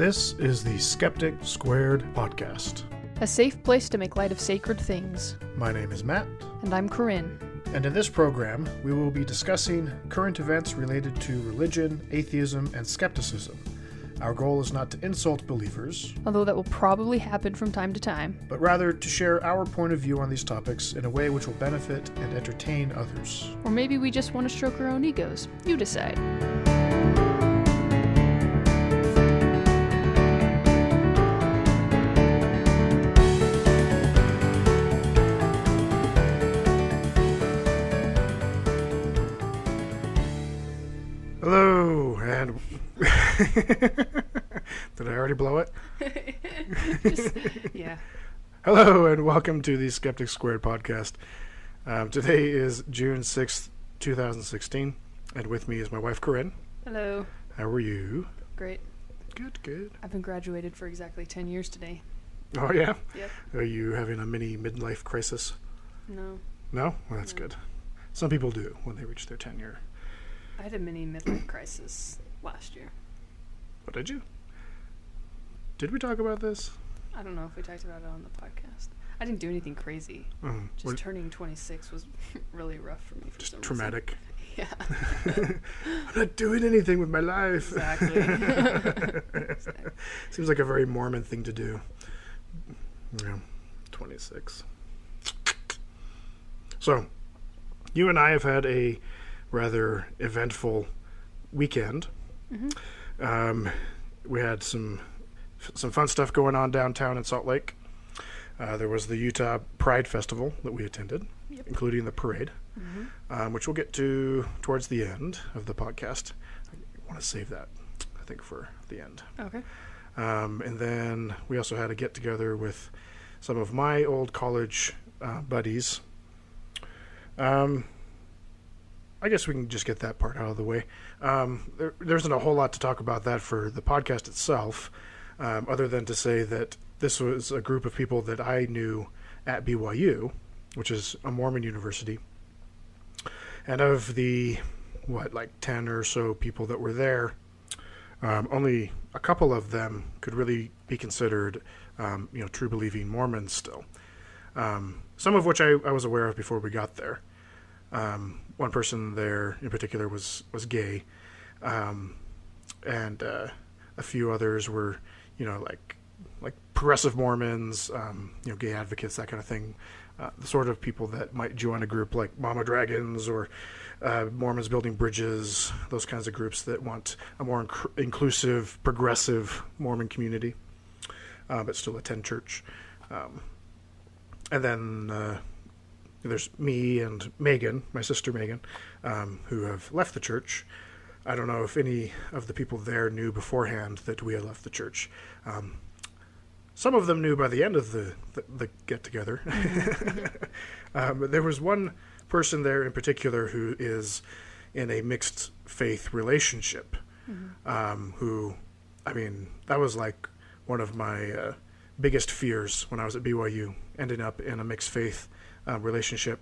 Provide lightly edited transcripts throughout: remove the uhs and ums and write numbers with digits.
This is the Skeptic Squared podcast. A safe place to make light of sacred things. My name is Matt. And I'm Corinne. And in this program, we will be discussing current events related to religion, atheism, and skepticism. Our goal is not to insult believers, Although that will probably happen from time to time. but rather to share our point of view on these topics in a way which will benefit and entertain others. Or maybe we just want to stroke our own egos. You decide. Hello, and... Did I already blow it? Yeah. Hello, and welcome to the Skeptic Squared podcast. Today is June 6th, 2016, and with me is my wife, Corinne. Hello. How are you? Great. Good. I've been graduated for exactly 10 years today. Oh, yeah? Yep. Are you having a mini midlife crisis? No. No? Well, that's No. good. Some people do when they reach their tenure. I had a mini midlife crisis last year. What did you? Did we talk about this? I don't know if we talked about it on the podcast. I didn't do anything crazy. Just turning 26 was really rough for me for just some traumatic. reason. Yeah. I'm not doing anything with my life. Exactly. Seems like a very Mormon thing to do. Yeah, 26. So, you and I have had a rather eventful weekend. Mm-hmm. We had some fun stuff going on downtown in Salt Lake. There was the Utah Pride Festival that we attended, Yep. including the parade, which we'll get to towards the end of the podcast. I want to save that, I think, for the end. Okay. And then we also had a get-together with some of my old college buddies. I guess we can just get that part out of the way. There isn't a whole lot to talk about that for the podcast itself, other than to say that this was a group of people that I knew at BYU, which is a Mormon university. And of the, 10 or so people that were there, only a couple of them could really be considered, true believing Mormons still. Some of which I was aware of before we got there. One person there in particular was gay, and a few others were, like progressive Mormons, gay advocates, that kind of thing. The sort of people that might join a group like Mama Dragons or Mormons Building Bridges, those kinds of groups that want a more inclusive, progressive Mormon community, but still attend church. And then there's me and Megan, my sister Megan, who have left the church. I don't know if any of the people there knew beforehand that we had left the church. Some of them knew by the end of the get-together. But there was one person there in particular who is in a mixed faith relationship, who, that was like one of my biggest fears when I was at BYU, ending up in a mixed faith relationship.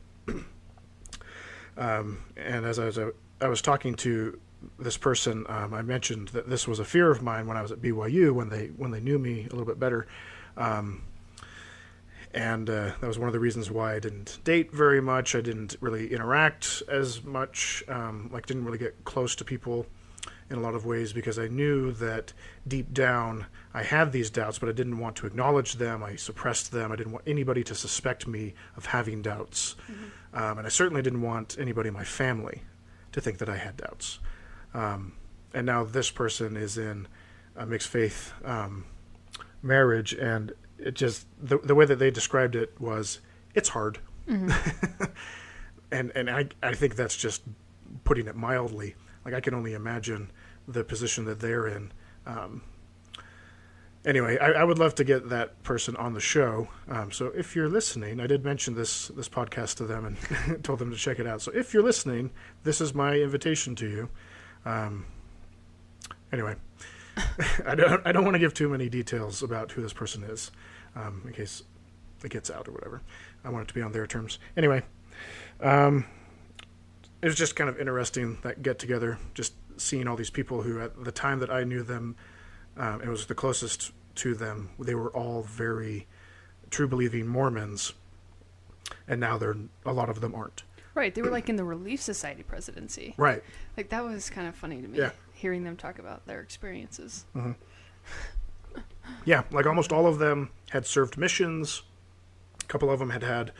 And as I was talking to this person, I mentioned that this was a fear of mine when I was at BYU, when they knew me a little bit better. And that was one of the reasons why I didn't date very much. I didn't really interact as much, didn't really get close to people in a lot of ways, because I knew that deep down I had these doubts, but I didn't want to acknowledge them. I suppressed them. I didn't want anybody to suspect me of having doubts. And I certainly didn't want anybody in my family to think that I had doubts. And now this person is in a mixed faith marriage, and it just, the way that they described it was, it's hard. And I think that's just putting it mildly. Like, I can only imagine the position that they're in. Anyway, I would love to get that person on the show. So if you're listening, I did mention this podcast to them and told them to check it out. So if you're listening, this is my invitation to you. Anyway, I don't want to give too many details about who this person is, in case it gets out or whatever. I want it to be on their terms. Anyway, it was just kind of interesting, that get together, just seeing all these people who at the time that I knew them It was the closest to them. They were all very true believing Mormons, and now a lot of them aren't. Right, they were like in the Relief Society presidency. Right. Like that was kind of funny to me, hearing them talk about their experiences. Mm-hmm. Yeah, like almost all of them had served missions. A couple of them had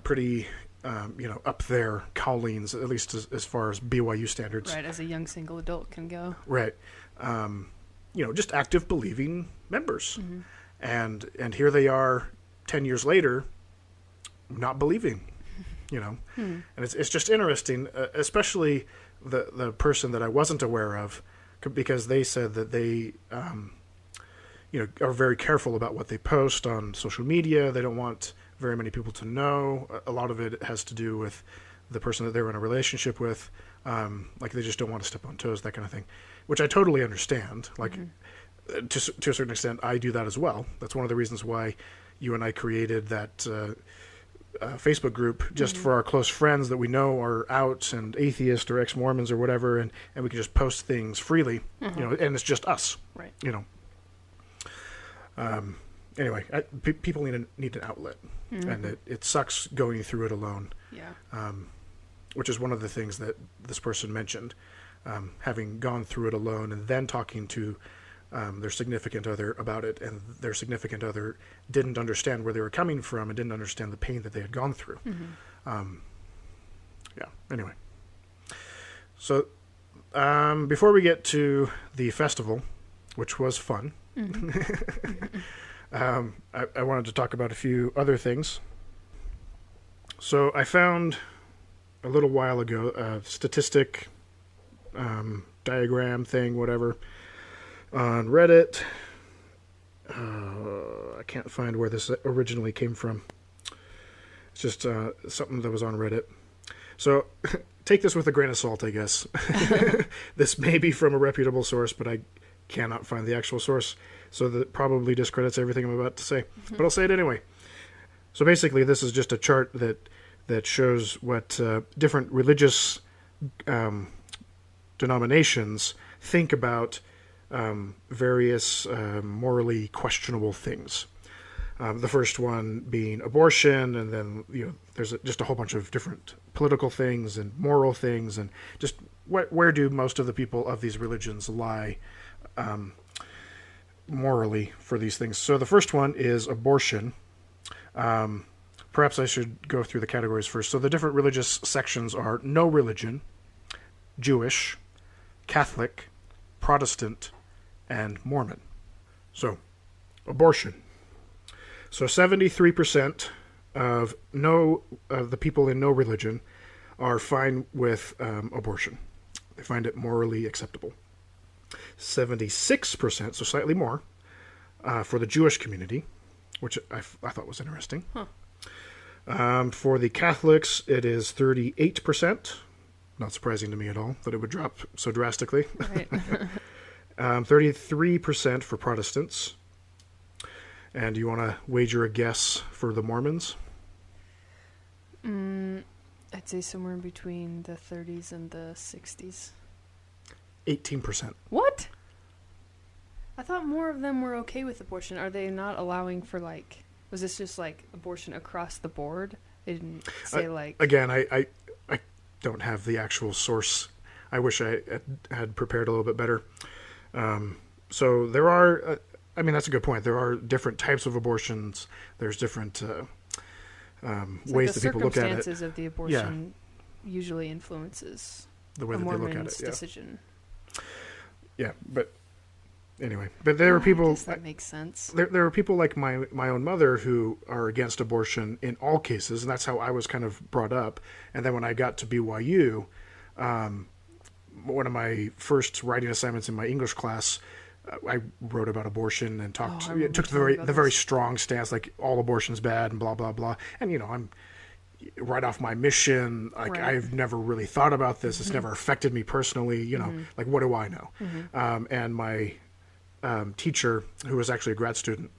pretty, up there callings, at least as far as BYU standards. Right, as a young single adult can go. Right. Just active believing members. Mm-hmm. And here they are 10 years later, not believing, And it's just interesting, especially the person that I wasn't aware of, because they said that they, are very careful about what they post on social media. They don't want very many people to know. A lot of it has to do with the person that they're in a relationship with. Like they just don't want to step on toes, that kind of thing, which I totally understand. Like to a certain extent, I do that as well. That's one of the reasons why you and I created that Facebook group just for our close friends that we know are out and atheist or ex-Mormons or whatever, and we can just post things freely, and it's just us, right? Anyway, people need an outlet, and it sucks going through it alone. Yeah. Which is one of the things that this person mentioned, having gone through it alone and then talking to their significant other about it, and their significant other didn't understand where they were coming from and didn't understand the pain that they had gone through. Anyway. So before we get to the festival, which was fun, I wanted to talk about a few other things. So I found a little while ago a statistic diagram thing, whatever, on Reddit. I can't find where this originally came from. It's just something that was on Reddit. So take this with a grain of salt, I guess. This may be from a reputable source, but I cannot find the actual source, so that probably discredits everything I'm about to say. But I'll say it anyway. So basically, this is just a chart that shows what different religious denominations think about various morally questionable things. The first one being abortion, and then there's just a whole bunch of different political things and moral things, and just where do most of the people of these religions lie morally for these things. So the first one is abortion. Perhaps I should go through the categories first. So the different religious sections are no religion, Jewish, Catholic, Protestant, and Mormon. So, abortion. So 73% of the people in no religion are fine with abortion. They find it morally acceptable. 76%, so slightly more, for the Jewish community, which I thought was interesting. For the Catholics, it is 38%. Not surprising to me at all that it would drop so drastically. Right. 33% for Protestants. And do you want to wager a guess for the Mormons? I'd say somewhere in between the 30s and the 60s. 18%. What? I thought more of them were okay with abortion. Are they not allowing for, like... Was this just, like, abortion across the board? They didn't say, like... Again, I don't have the actual source. I wish I had prepared a little bit better. So there are... that's a good point. There are different types of abortions. There's different ways that people look at it. The circumstances of the abortion usually influences the way that they look at it. Decision. Yeah, but anyway, but there are people. I guess that makes sense. There are people like my own mother who are against abortion in all cases, and that's how I was kind of brought up. And then when I got to BYU, one of my first writing assignments in my English class, I wrote about abortion and took the very strong stance, like all abortion's bad and blah blah blah. And I'm right off my mission. Like right. I've never really thought about this. It's never affected me personally. Like what do I know? And my teacher, who was actually a grad student,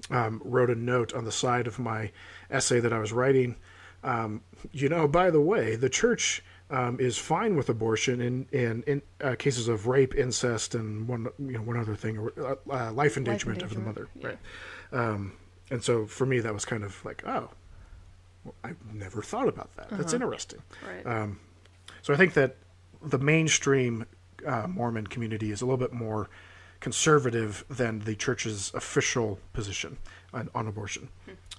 wrote a note on the side of my essay that I was writing. By the way, the church is fine with abortion in cases of rape, incest, and one other thing, or life endangerment of the mother. Yeah. Right. And so for me, that was kind of like, oh, well, I've never thought about that. That's interesting. Right. So I think that the mainstream Mormon community is a little bit more conservative than the church's official position on abortion.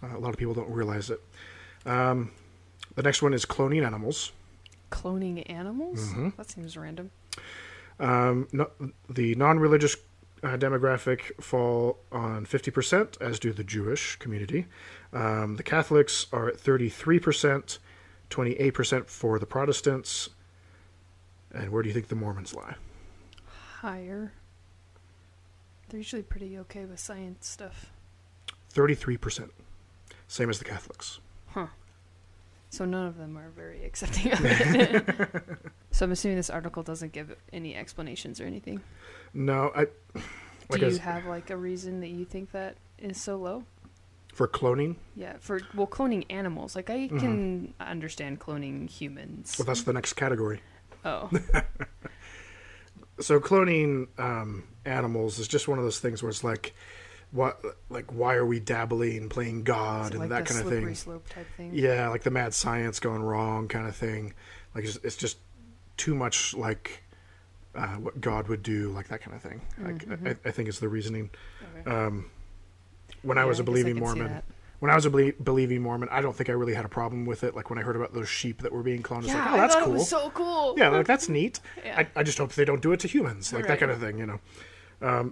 A lot of people don't realize it. The next one is cloning animals. Cloning animals? That seems random. The non-religious demographic fall on 50%, as do the Jewish community. The Catholics are at 33%, 28% for the Protestants. And where do you think the Mormons lie? Higher. They're usually pretty okay with science stuff. 33%. Same as the Catholics. Huh. So none of them are very accepting of it. So I'm assuming this article doesn't give any explanations or anything. No, Do you have like a reason that you think that is so low? For cloning? Yeah, cloning animals. Like I can understand cloning humans. Well, that's the next category. Oh. So cloning animals is just one of those things where it's like, why are we dabbling, playing God, and like that kind of slippery thing? Slope type thing. Yeah, like the mad science going wrong kind of thing. Like it's just too much like what God would do, like that kind of thing. I think is the reasoning. Okay. When I was a believing Mormon, I don't think I really had a problem with it. Like when I heard about those sheep that were being cloned, it's yeah, like, oh, that's I thought cool. It was so cool. Yeah, like that's neat. Yeah. I just hope they don't do it to humans, like that kind of thing,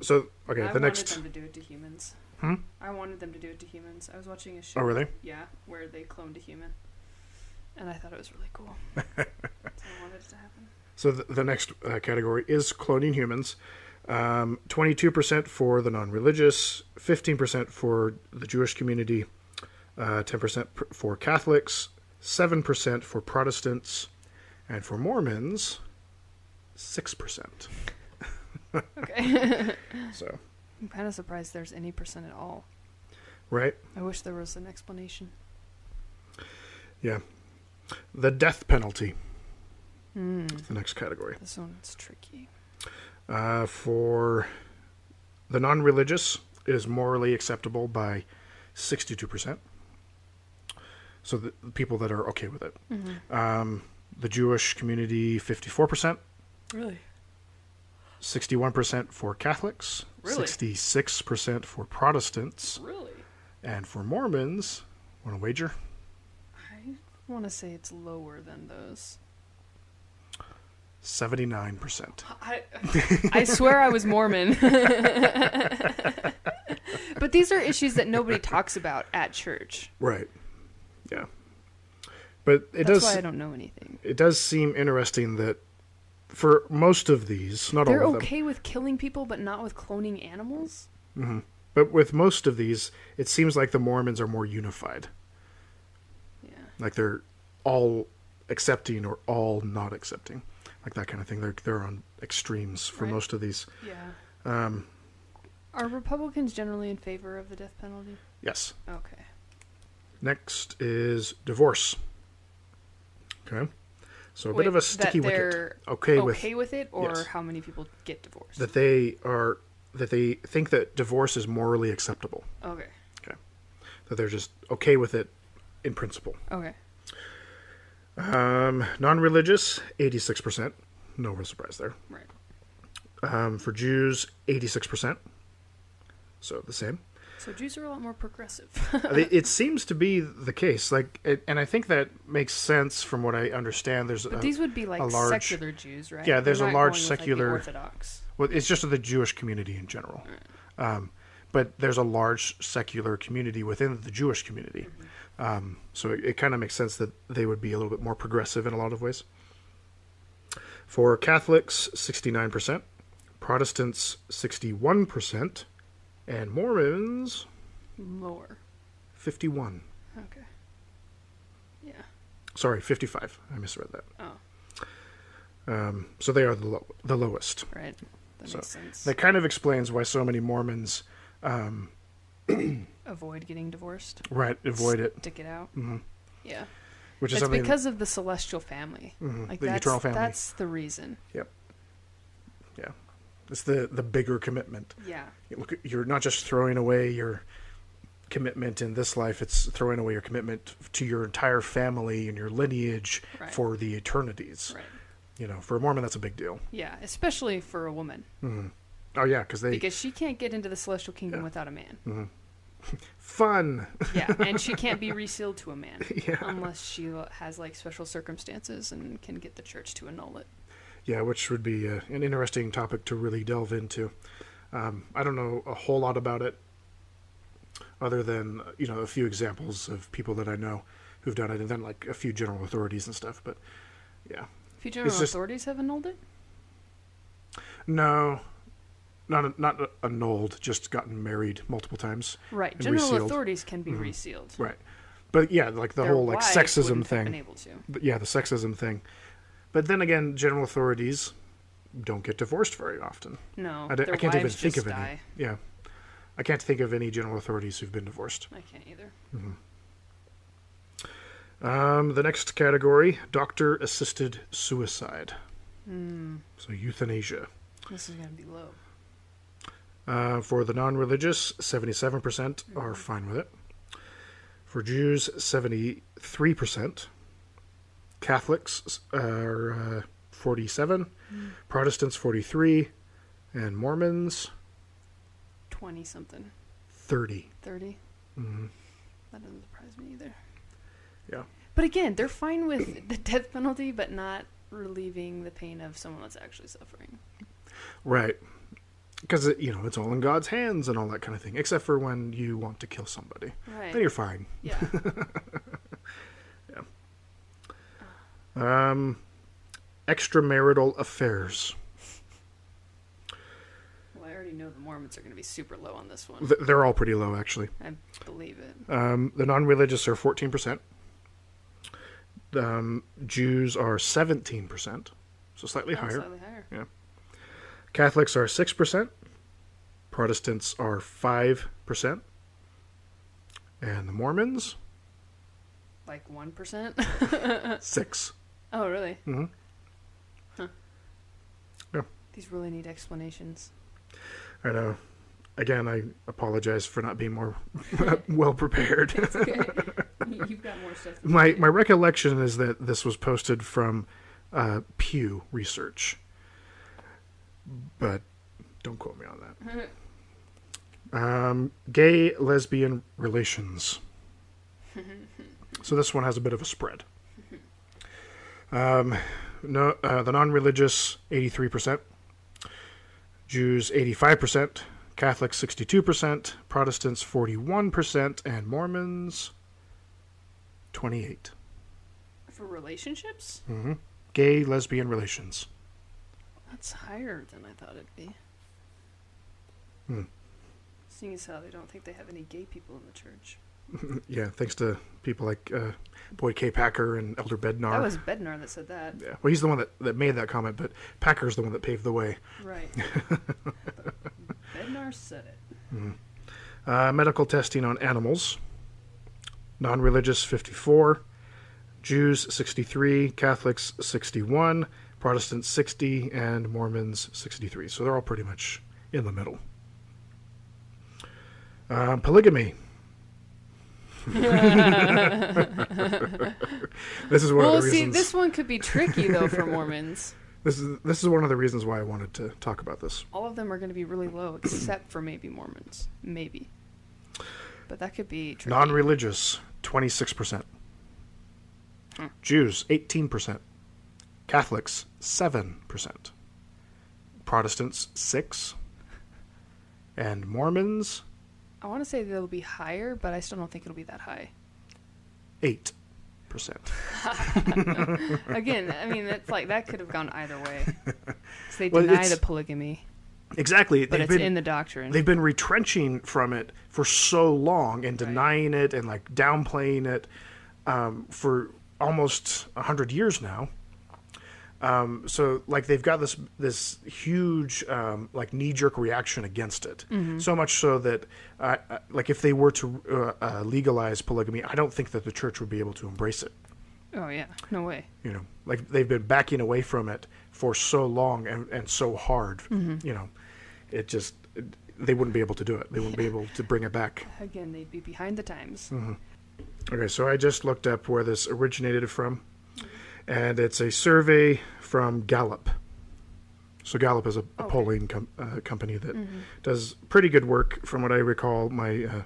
So okay, I the next. wanted them to do it to humans. I wanted them to do it to humans. I was watching a show. Oh, really? Yeah, where they cloned a human, and I thought it was really cool. So I wanted it to happen. So the next category is cloning humans. 22% for the non-religious, 15% for the Jewish community, 10% for Catholics, 7% for Protestants, and for Mormons, 6%. Okay. So, I'm kind of surprised there's any percent at all. right? I wish there was an explanation. Yeah. The death penalty. The next category. This one's tricky. For the non-religious, it is morally acceptable by 62%. So the people that are okay with it. The Jewish community, 54%. Really? 61% for Catholics. Really? 66% for Protestants. Really? And for Mormons, want to wager? I want to say it's lower than those. 79%. I swear I was Mormon. But these are issues that nobody talks about at church. Right. Yeah. But That's why I don't know anything. It does seem interesting that for most of these, not They're all of them. They're okay with killing people, but not with cloning animals? But with most of these, it seems like the Mormons are more unified. Yeah. Like they're all accepting or all not accepting. Like that kind of thing. They're on extremes for most of these. Yeah. Are Republicans generally in favor of the death penalty? Yes. Okay. Next is divorce. Okay. So a bit of a sticky wicket. Okay with it, or yes. how many people get divorced? That they think that divorce is morally acceptable. Okay. Okay. That they're just okay with it in principle. Okay. Non-religious, 86%. No real surprise there. Right. For Jews, 86%. So the same. So Jews are a lot more progressive. It seems to be the case. And I think that makes sense from what I understand. But these would be like secular Jews, right? Yeah, there's a large secular Orthodox. Well, it's just the Jewish community in general. Right. But there's a large secular community within the Jewish community. So it kind of makes sense that they would be a little bit more progressive in a lot of ways. For Catholics, 69%. Protestants, 61%. And Mormons... Lower. 51. Okay. Yeah. Sorry, 55. I misread that. Oh. So they are the lowest. Right. That makes sense. That kind of explains why so many Mormons... avoid getting divorced. Right, avoid it. Stick it out. Mm-hmm. Yeah. Which is it's something because of the celestial family. Like the eternal family. That's the reason. Yep. Yeah. It's the bigger commitment. Yeah. Look, you're not just throwing away your commitment in this life, it's throwing away your commitment to your entire family and your lineage for the eternities. Right. You know, for a Mormon, that's a big deal. Yeah, especially for a woman. Mm-hmm. Oh, yeah, because she can't get into the celestial kingdom without a man. Mm-hmm. Fun. Yeah, and she can't be resealed to a man Yeah. unless she has like special circumstances and can get the church to annul it. Yeah, which would be an interesting topic to really delve into. I don't know a whole lot about it, other than a few examples of people that I know who've done it, and then like a few general authorities and stuff. But yeah, a few general authorities have annulled it. No, not annulled, just gotten married multiple times. Right, general authorities can be resealed. Right, but yeah, like the whole like sexism thing. Been able to. Yeah, the sexism thing. But then again, general authorities don't get divorced very often. No, I can't even think of die. any. Yeah, I can't think of any general authorities who've been divorced. I can't either. Mm-hmm. The next category, doctor-assisted suicide. So euthanasia. This is going to be low. For the non-religious, 77% are fine with it. For Jews, 73%. Catholics are 47%. Protestants, 43%. And Mormons, 20-something. 30%. 30? Mm-hmm. That doesn't surprise me either. Yeah. But again, they're fine with the death penalty, but not relieving the pain of someone that's actually suffering. Right. Because, it's all in God's hands and all that kind of thing. Except for when you want to kill somebody. Right. Then you're fine. Yeah. Yeah. Extramarital affairs. Well, I already know the Mormons are going to be super low on this one. They're all pretty low, actually. I believe it. The non-religious are 14%. Jews are 17%. So slightly higher. Slightly higher. Yeah. Catholics are 6%. Protestants are 5%. And the Mormons? Like 1%? 6. Oh, really? Mm-hmm. Huh. Yeah. These really need explanations. I know. Again, I apologize for not being more well prepared. It's okay. You've got more stuff. My recollection is that this was posted from Pew Research. But don't quote me on that. Gay, lesbian relations. So this one has a bit of a spread. The non-religious, 83%. Jews, 85%. Catholics, 62%. Protestants, 41%. And Mormons, 28%. For relationships? Mm-hmm. Gay, lesbian relations. That's higher than I thought it'd be. Seeing as how they don't think they have any gay people in the church. Yeah, thanks to people like Boyd K. Packer and Elder Bednar. That was Bednar that said that. Yeah, well, he's the one that made that comment, but Packer's the one that paved the way. Right. Bednar said it. Mm-hmm. Medical testing on animals. Non-religious, 54. Jews, 63. Catholics, 61. Protestants, 60. And Mormons, 63. So they're all pretty much in the middle. Polygamy. This is one of the reasons. See, this one could be tricky though for Mormons. This is one of the reasons why I wanted to talk about this. All of them are going to be really low, except for maybe Mormons, maybe. But that could be tricky. Non-religious, 26%. Jews, 18%. Catholics, 7%. Protestants, 6%. And Mormons, I want to say they'll be higher, but I still don't think it'll be that high. 8%. Again, I mean, that's like that could have gone either way. So they deny the polygamy. Exactly. But it's in the doctrine. They've been retrenching from it for so long and denying it and like downplaying it for almost 100 years now. So like they've got this huge like knee-jerk reaction against it. Mm-hmm. So much so that like if they were to legalize polygamy, I don't think that the church would be able to embrace it. Oh, yeah. No way. You know, like they've been backing away from it for so long and so hard. Mm-hmm. You know, they wouldn't be able to do it. They wouldn't be able to bring it back. Again, they'd be behind the times. Mm-hmm. Okay, so I just looked up where this originated from, and it's a survey from Gallup. So Gallup is a polling company that does pretty good work. From what I recall, my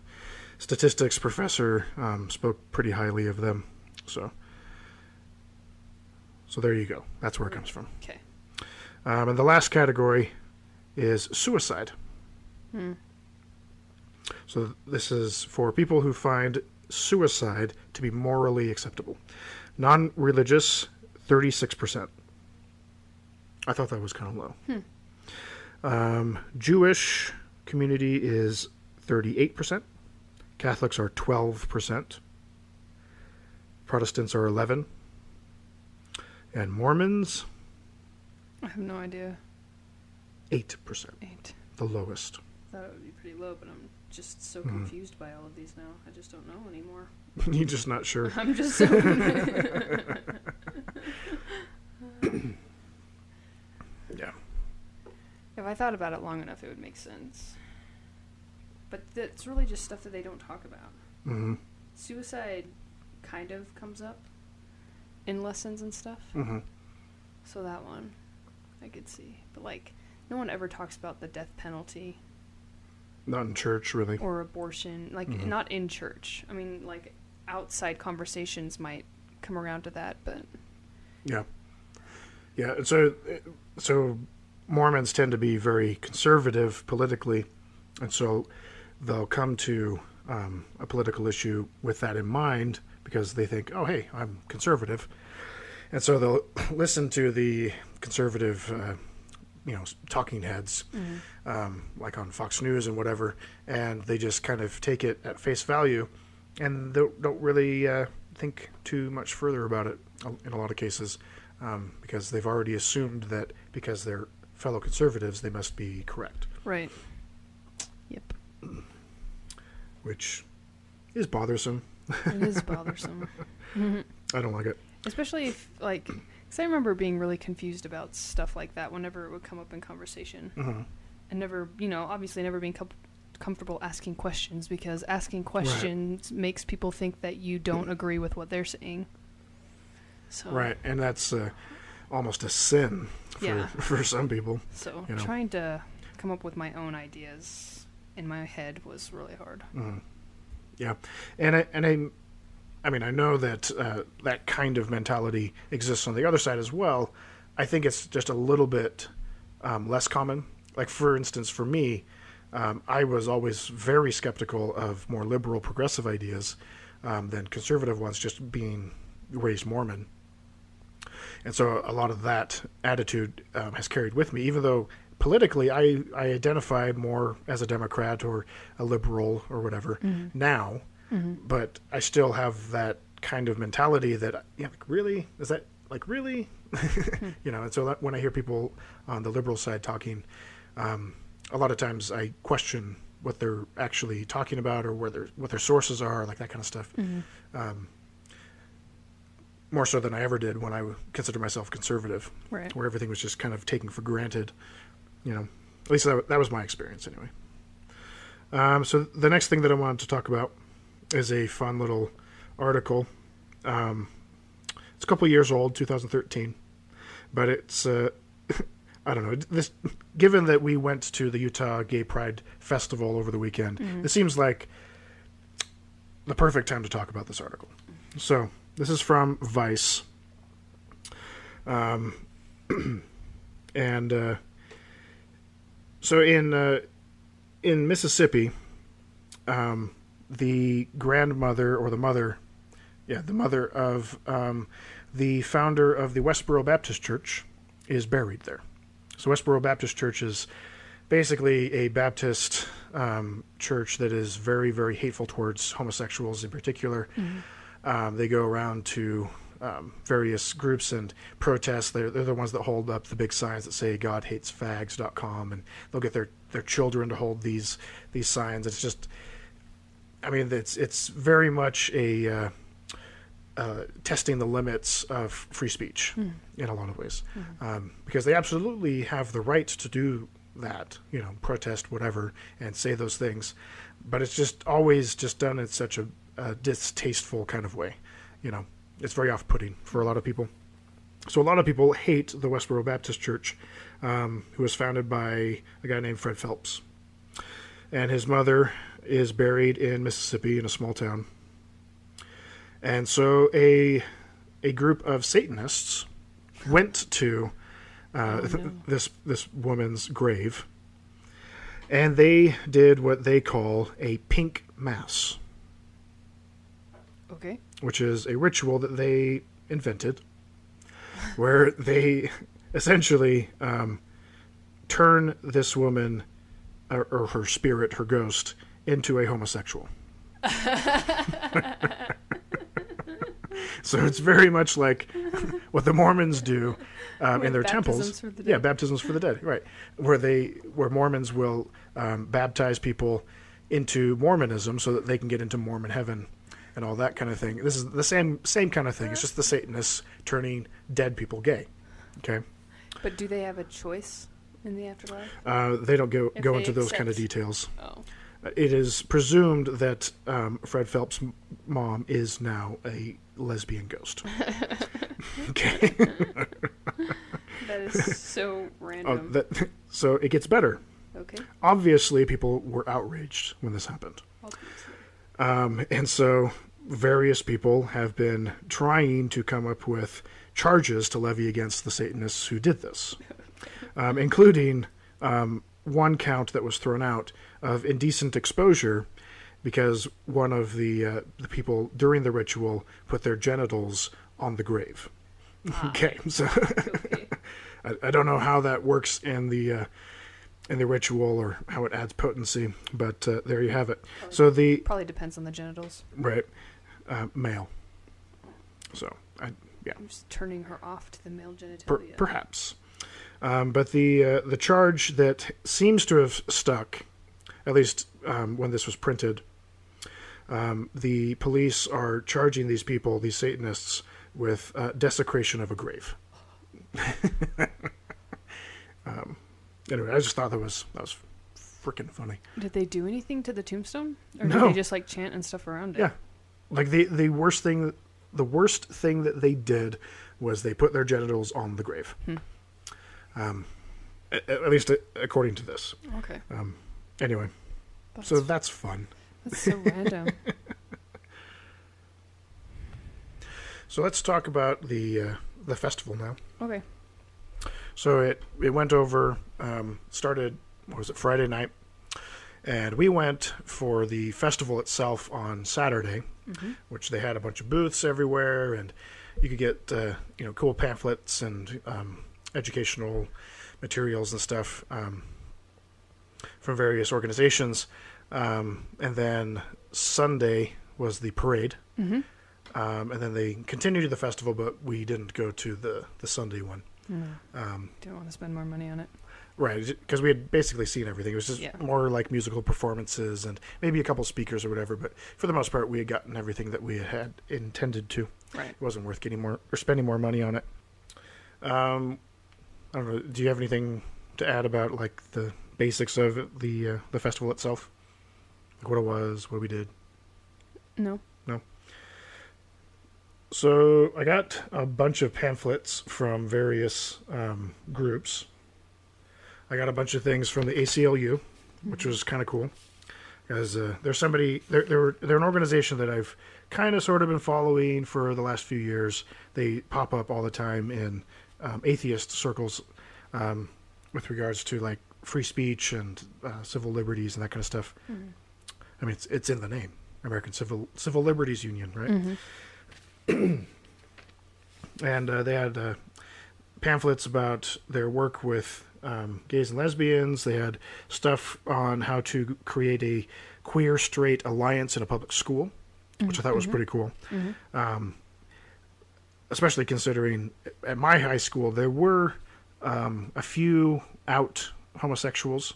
statistics professor spoke pretty highly of them. So there you go. That's where it comes from. Okay. And the last category is suicide. So this is for people who find suicide to be morally acceptable. Non-religious, 36%. I thought that was kind of low. Jewish community is 38%. Catholics are 12%. Protestants are 11%. And Mormons, I have no idea. 8%. 8. The lowest. I thought it would be pretty low, but I'm just so confused by all of these now. I just don't know anymore. You're just not sure. I'm just so... Yeah. If I thought about it long enough, it would make sense. But that's really just stuff that they don't talk about. Mm-hmm. Suicide kind of comes up in lessons and stuff. Mm-hmm. So that one, I could see. But, like, no one ever talks about the death penalty. Not in church, really. Or abortion. Like, not in church. I mean, like, outside conversations might come around to that, but... Yeah. Yeah, so Mormons tend to be very conservative politically, and so they'll come to a political issue with that in mind because they think, oh, hey, I'm conservative. And so they'll listen to the conservative, talking heads, like on Fox News and whatever, and they just kind of take it at face value, and they don't really think too much further about it in a lot of cases, because they've already assumed that because they're fellow conservatives, they must be correct. Right. Yep. Which is bothersome. It is bothersome. I don't like it. Especially if, like, because I remember being really confused about stuff like that whenever it would come up in conversation. And never, obviously never being comfortable asking questions, because asking questions makes people think that you don't agree with what they're saying. So. Right, and that's almost a sin for some people. So trying to come up with my own ideas in my head was really hard. Yeah, and I know that that kind of mentality exists on the other side as well. I think it's just a little bit less common. Like, for instance, for me, I was always very skeptical of more liberal, progressive ideas than conservative ones, just being raised Mormon. And so a lot of that attitude has carried with me, even though politically I identify more as a Democrat or a liberal or whatever now, but I still have that kind of mentality that, really? Is that, like, really? And so that when I hear people on the liberal side talking, a lot of times I question what they're actually talking about or what their sources are, like that kind of stuff. More so than I ever did when I considered myself conservative, right, where everything was just kind of taken for granted. At least that was my experience anyway. So the next thing that I wanted to talk about is a fun little article. It's a couple years old, 2013, but it's I don't know. This, given that we went to the Utah Gay Pride Festival over the weekend, it seems like the perfect time to talk about this article. So. This is from Vice, and so in Mississippi, the grandmother or the mother of the founder of the Westboro Baptist Church is buried there. So Westboro Baptist Church is basically a Baptist church that is very, very hateful towards homosexuals in particular. They go around to various groups and protests. They're the ones that hold up the big signs that say GodHatesFags.com, and they'll get their children to hold these signs. It's just, it's very much a testing the limits of free speech in a lot of ways, because they absolutely have the right to do that, protest whatever and say those things, but it's just always just done in such a distasteful kind of way. It's very off-putting for a lot of people. So a lot of people hate the Westboro Baptist Church, who was founded by a guy named Fred Phelps, and his mother is buried in Mississippi in a small town. And so a group of Satanists went to this woman's grave, and they did what they call a pink mass. Okay. Which is a ritual that they invented, where they essentially turn this woman, or her spirit, her ghost, into a homosexual. So it's very much like what the Mormons do in their temples. Yeah, baptisms for the dead, right? Where Mormons will baptize people into Mormonism so that they can get into Mormon heaven and all that kind of thing. This is the same kind of thing. It's just the Satanists turning dead people gay. Okay. But do they have a choice in the afterlife? They don't go into those kind of details. Oh. It is presumed that Fred Phelps' mom is now a lesbian ghost. Okay. That is so random. So it gets better. Okay. Obviously, people were outraged when this happened. And so various people have been trying to come up with charges to levy against the Satanists who did this, including one count that was thrown out of indecent exposure because one of the people during the ritual put their genitals on the grave. Okay, so Okay. I don't know how that works in the ritual or how it adds potency, but there you have it. Probably depends on the genitals. Right, male. So I'm just turning her off to the male genitalia. Perhaps. But the charge that seems to have stuck, at least when this was printed, the police are charging these people, these Satanists, with desecration of a grave. Anyway, I just thought that was freaking funny. Did they do anything to the tombstone, or No. did they just chant and stuff around it? Yeah, like the worst thing that they did was they put their genitals on the grave. At least according to this. Okay. Anyway, so that's fun. That's so random. So let's talk about the festival now. Okay. So it went over, started, Friday night, and we went for the festival itself on Saturday, which they had a bunch of booths everywhere, and you could get cool pamphlets and educational materials and stuff from various organizations. And then Sunday was the parade. And then they continued to the festival, but we didn't go to the Sunday one. Didn't want to spend more money on it. Right, because we had basically seen everything. It was just more like musical performances and maybe a couple speakers or whatever, but for the most part, we had gotten everything that we had intended to. Right. It wasn't worth getting more or spending more money on it. I don't know. Do you have anything to add about like the basics of the festival itself? Like what it was, what we did? No. So I got a bunch of pamphlets from various groups. I got a bunch of things from the ACLU, which was kind of cool. Because there's somebody, they're an organization that I've kind of sort of been following for the last few years. They pop up all the time in atheist circles with regards to like free speech and civil liberties and that kind of stuff. I mean, it's in the name, American Civil Liberties Union, right? And they had pamphlets about their work with gays and lesbians. They had stuff on how to create a queer-straight alliance in a public school, which I thought was pretty cool. Especially considering at my high school there were a few out homosexuals,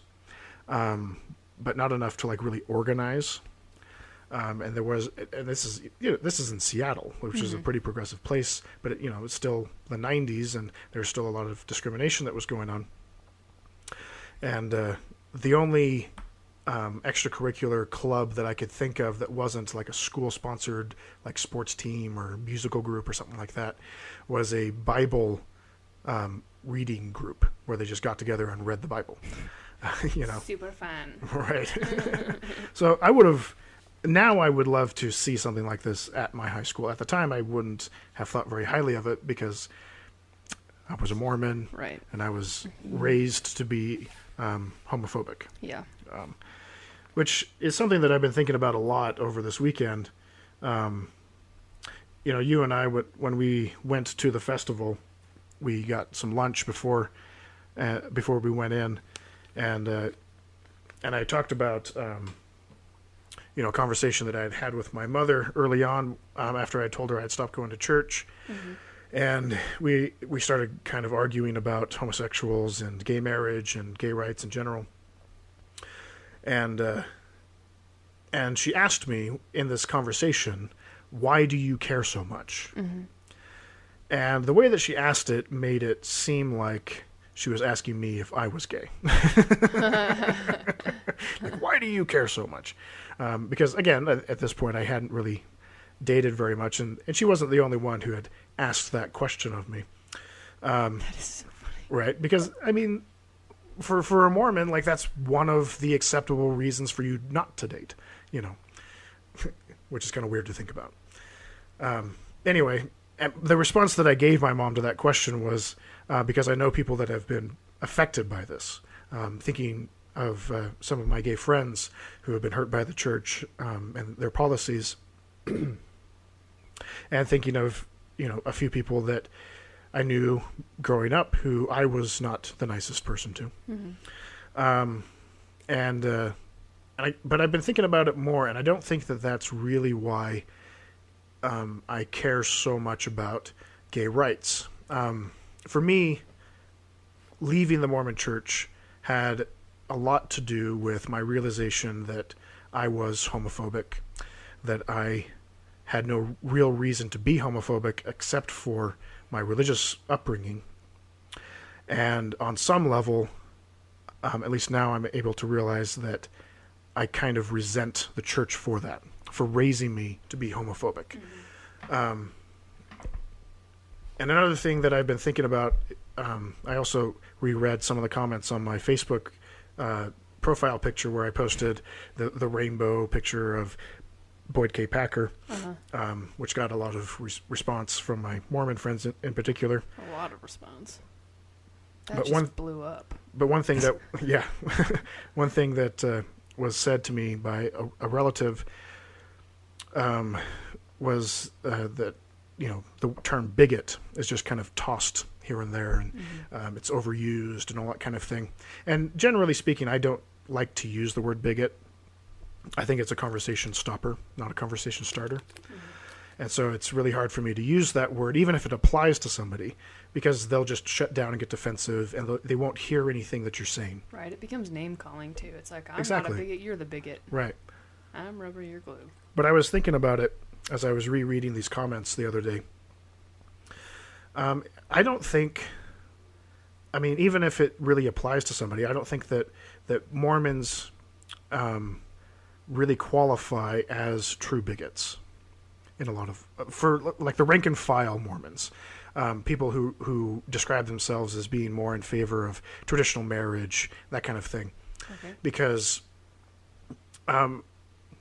but not enough to like really organize. And this is in Seattle, which is a pretty progressive place, but it's still the 90s, and there's still a lot of discrimination that was going on. And the only extracurricular club that I could think of that wasn't like a school-sponsored like sports team or musical group or something like that was a Bible reading group where they just got together and read the Bible. Super fun. Right. So I would love to see something like this at my high school. At the time, I wouldn't have thought very highly of it because I was a Mormon, right, and I was raised to be homophobic. Yeah. Which is something that I've been thinking about a lot over this weekend. You and I, when we went to the festival, we got some lunch before we went in, and I talked about a conversation that I had had with my mother early on after I told her I had stopped going to church. Mm-hmm. And we started kind of arguing about homosexuals and gay marriage and gay rights in general. And she asked me in this conversation, why do you care so much? Mm-hmm. And the way that she asked it made it seem like she was asking me if I was gay. Like, why do you care so much? Because, again, at this point, I hadn't really dated very much, and she wasn't the only one who had asked that question of me. That is so funny. Right? Because, I mean, for a Mormon, like, that's one of the acceptable reasons for you not to date, which is kind of weird to think about. Anyway, the response that I gave my mom to that question was, because I know people that have been affected by this, thinking of some of my gay friends who have been hurt by the church and their policies, and thinking of a few people that I knew growing up who I was not the nicest person to. Mm-hmm. But I've been thinking about it more, and I don't think that that's really why I care so much about gay rights. For me, leaving the Mormon Church had a lot to do with my realization that I was homophobic, that I had no real reason to be homophobic except for my religious upbringing. And on some level, at least now I'm able to realize that I kind of resent the church for that, for raising me to be homophobic. Mm-hmm. And another thing that I've been thinking about, I also reread some of the comments on my Facebook profile picture where I posted the rainbow picture of Boyd K. Packer, which got a lot of response from my Mormon friends in particular. A lot of response. That blew up. But one thing that, one thing that was said to me by a relative was that, the term bigot is just kind of tossed here and there, and it's overused and all that kind of thing. And generally speaking, I don't like to use the word bigot. I think it's a conversation stopper, not a conversation starter. Mm-hmm. And so it's really hard for me to use that word, even if it applies to somebody, because they'll just shut down and get defensive, and they won't hear anything that you're saying. Right. It becomes name-calling, too. It's like, I'm exactly. not a bigot, you're the bigot. Right. I'm rubber, you're glue. But I was thinking about it as I was rereading these comments the other day. I don't think, even if it really applies to somebody, I don't think that Mormons really qualify as true bigots in a lot of, for like the rank and file Mormons, people who describe themselves as being more in favor of traditional marriage, that kind of thing. Okay. Because, and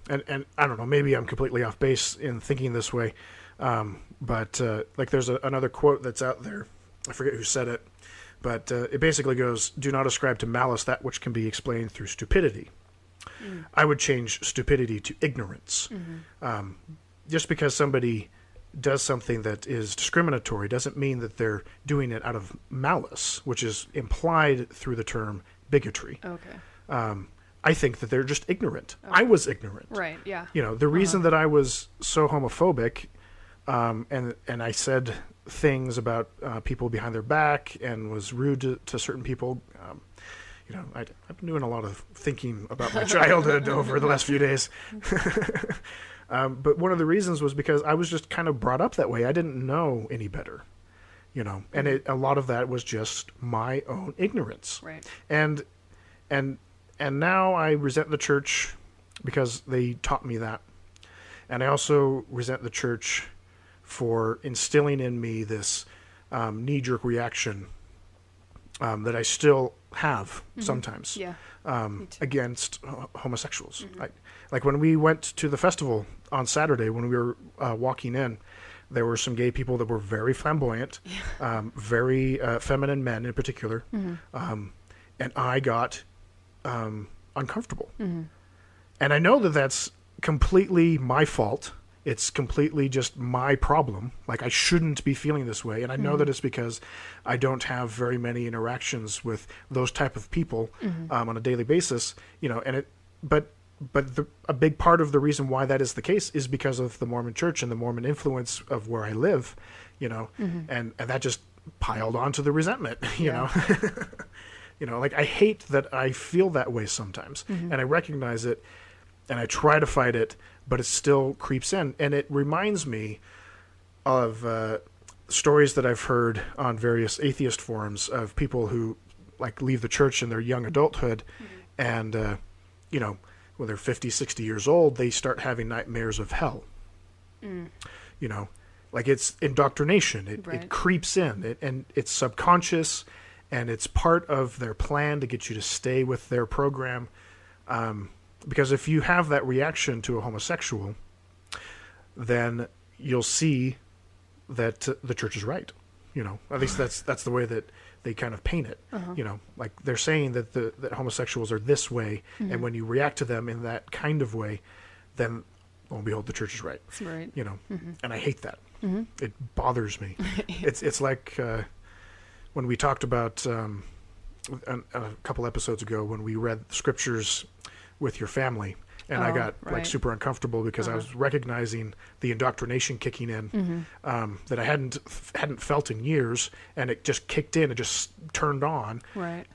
I don't know, maybe I'm completely off base in thinking this way, but like there's another quote that's out there. I forget who said it, but it basically goes, "Do not ascribe to malice that which can be explained through stupidity." Mm. I would change stupidity to ignorance. Mm-hmm. Just because somebody does something that is discriminatory doesn't mean that they're doing it out of malice, which is implied through the term bigotry. Okay. I think that they're just ignorant. Okay. I was ignorant. Right, yeah. The reason that I was so homophobic, and I said things about people behind their back and was rude to certain people, I've been doing a lot of thinking about my childhood over the last few days. But one of the reasons was because I was just kind of brought up that way. I didn't know any better, and a lot of that was just my own ignorance. Right. And now I resent the church because they taught me that. And I also resent the church for instilling in me this knee-jerk reaction that I still have sometimes against homosexuals. Like when we went to the festival on Saturday, when we were walking in, there were some gay people that were very flamboyant, very feminine men in particular, and I got uncomfortable. And I know that that's completely my fault. It's completely just my problem. Like, I shouldn't be feeling this way. And I know that it's because I don't have very many interactions with those type of people on a daily basis, but a big part of the reason why that is the case is because of the Mormon church and the Mormon influence of where I live, and that just piled onto the resentment, you know. Like, I hate that I feel that way sometimes, and I recognize it, and I try to fight it, but it still creeps in. And it reminds me of stories that I've heard on various atheist forums of people who, like, leave the church in their young adulthood, and, when they're 50, 60 years old, they start having nightmares of hell. Like, it's indoctrination. It creeps in, and it's subconscious, and it's part of their plan to get you to stay with their program. Because if you have that reaction to a homosexual, then you'll see that the church is right. At least that's the way that they kind of paint it. Like, they're saying that that homosexuals are this way, and when you react to them in that kind of way, then, lo and behold, the church is right. Right. And I hate that. It bothers me. It's like when we talked about a couple episodes ago when we read scriptures with your family, and I got like super uncomfortable because I was recognizing the indoctrination kicking in that I hadn't felt in years, and it just kicked in. It just turned on,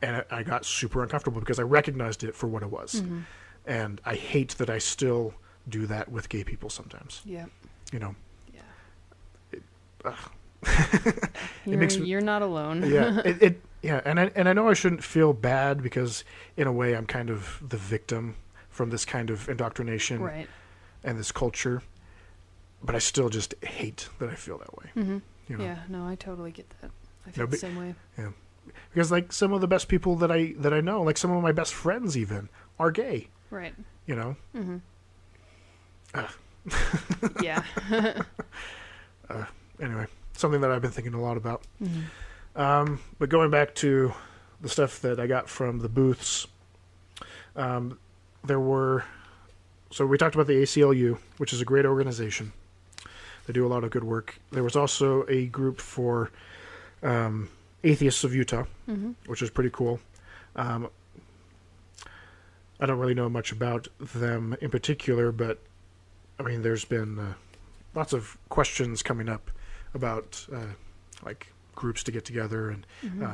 and I got super uncomfortable because I recognized it for what it was, and I hate that I still do that with gay people sometimes. Yeah. You're not alone. And I know I shouldn't feel bad because in a way I'm kind of the victim from this kind of indoctrination and this culture, but I still just hate that I feel that way. Yeah, no, I totally get that. I feel the same way. Yeah, because like some of the best people that I know, like some of my best friends even, are gay. Right. Yeah. Anyway, something that I've been thinking a lot about. But going back to the stuff that I got from the booths, so we talked about the ACLU, which is a great organization. They do a lot of good work. There was also a group for Atheists of Utah, which is pretty cool. I don't really know much about them in particular, but I mean, there's been lots of questions coming up about like groups to get together and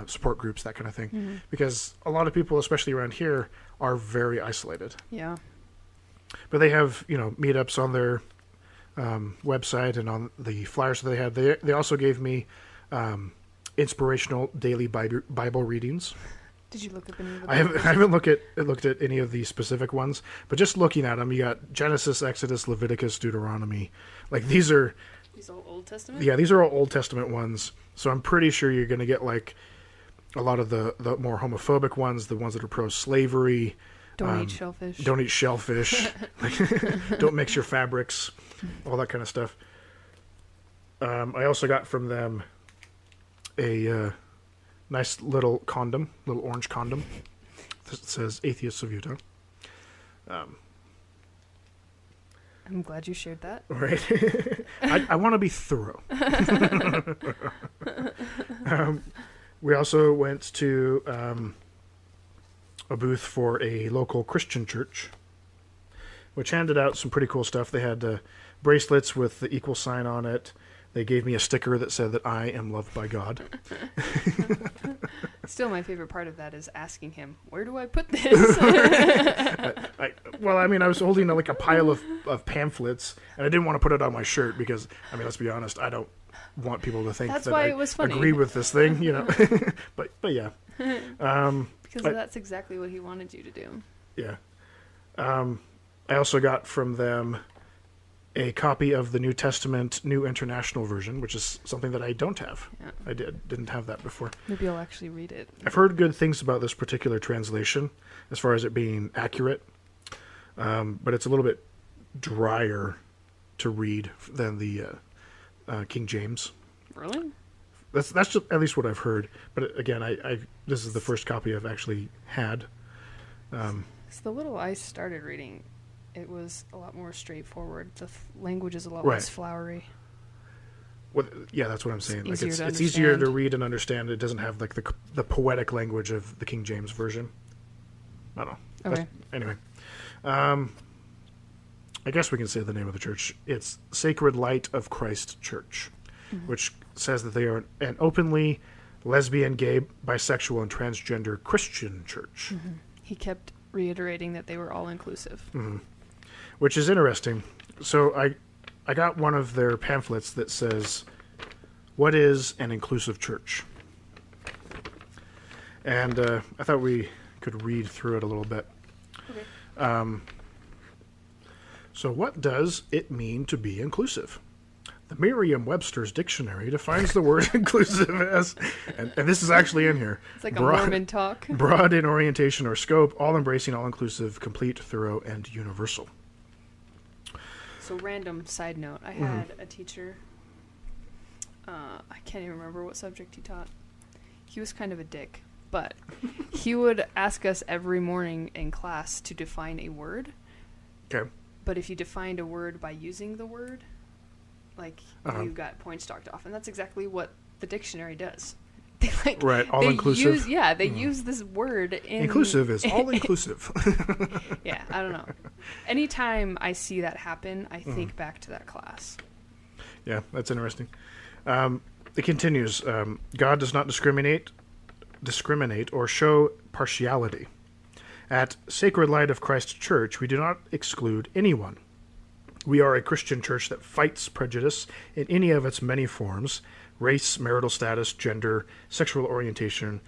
support groups, that kind of thing, because a lot of people, especially around here, are very isolated. Yeah. But they have, meetups on their website and on the flyers that they had. They also gave me inspirational daily Bible readings. Did you look at any of them? I haven't looked at any of the specific ones, but just looking at them, you got Genesis, Exodus, Leviticus, Deuteronomy. Like, these are all Old Testament? Yeah, these are all Old Testament ones. So I'm pretty sure you're going to get like a lot of the more homophobic ones, the ones that are pro-slavery. Don't eat shellfish. Don't eat shellfish. Don't mix your fabrics. All that kind of stuff. I also got from them a nice little orange condom that says Atheists of Utah. I'm glad you shared that. Right. I want to be thorough. We also went to a booth for a local Christian church, which handed out some pretty cool stuff. They had bracelets with the equal sign on it. They gave me a sticker that said that I am loved by God. Still, my favorite part of that is asking him, where do I put this? I was holding like a pile of pamphlets, and I didn't want to put it on my shirt because, let's be honest, I don't want people to think That's that why I it was funny. agree with this thing, but yeah. Because that's exactly what he wanted you to do. Yeah. I also got from them a copy of the New Testament New International Version, which is something that I don't have. Yeah. I didn't have that before. Maybe I'll actually read it. I've heard good things about this particular translation, as far as it being accurate, but it's a little bit drier to read than the King James. Really? That's just at least what I've heard. But again, this is the first copy I've actually had. So the little I started reading, it was a lot more straightforward. The language is a lot less flowery. Well, yeah, that's what I'm saying. It's Easier easier to read and understand. It doesn't have like the poetic language of the King James version. I don't know. Okay. Anyway, I guess we can say the name of the church. It's Sacred Light of Christ Church, which says that they are an openly lesbian, gay, bisexual, and transgender Christian church. Mm-hmm. He kept reiterating that they were all inclusive. Mm-hmm. Which is interesting. So I got one of their pamphlets that says, "What is an inclusive church?" And I thought we could read through it a little bit. Okay. So what does it mean to be inclusive? The Merriam-Webster's dictionary defines the word inclusive as, and this is actually in here. It's like a Mormon talk. Broad in orientation or scope, all-embracing, all-inclusive, complete, thorough, and universal. So random side note, I had a teacher, I can't even remember what subject he taught. He was kind of a dick, but he would ask us every morning in class to define a word. Okay. But if you defined a word by using the word, like, you got points docked off. And that's exactly what the dictionary does. They right, all-inclusive. They use this word in... Inclusive is all-inclusive. Yeah, I don't know. Anytime I see that happen, I think back to that class. Yeah, that's interesting. It continues. God does not discriminate or show partiality. At Sacred Light of Christ Church, we do not exclude anyone. We are a Christian church that fights prejudice in any of its many forms: race, marital status, gender, sexual orientation,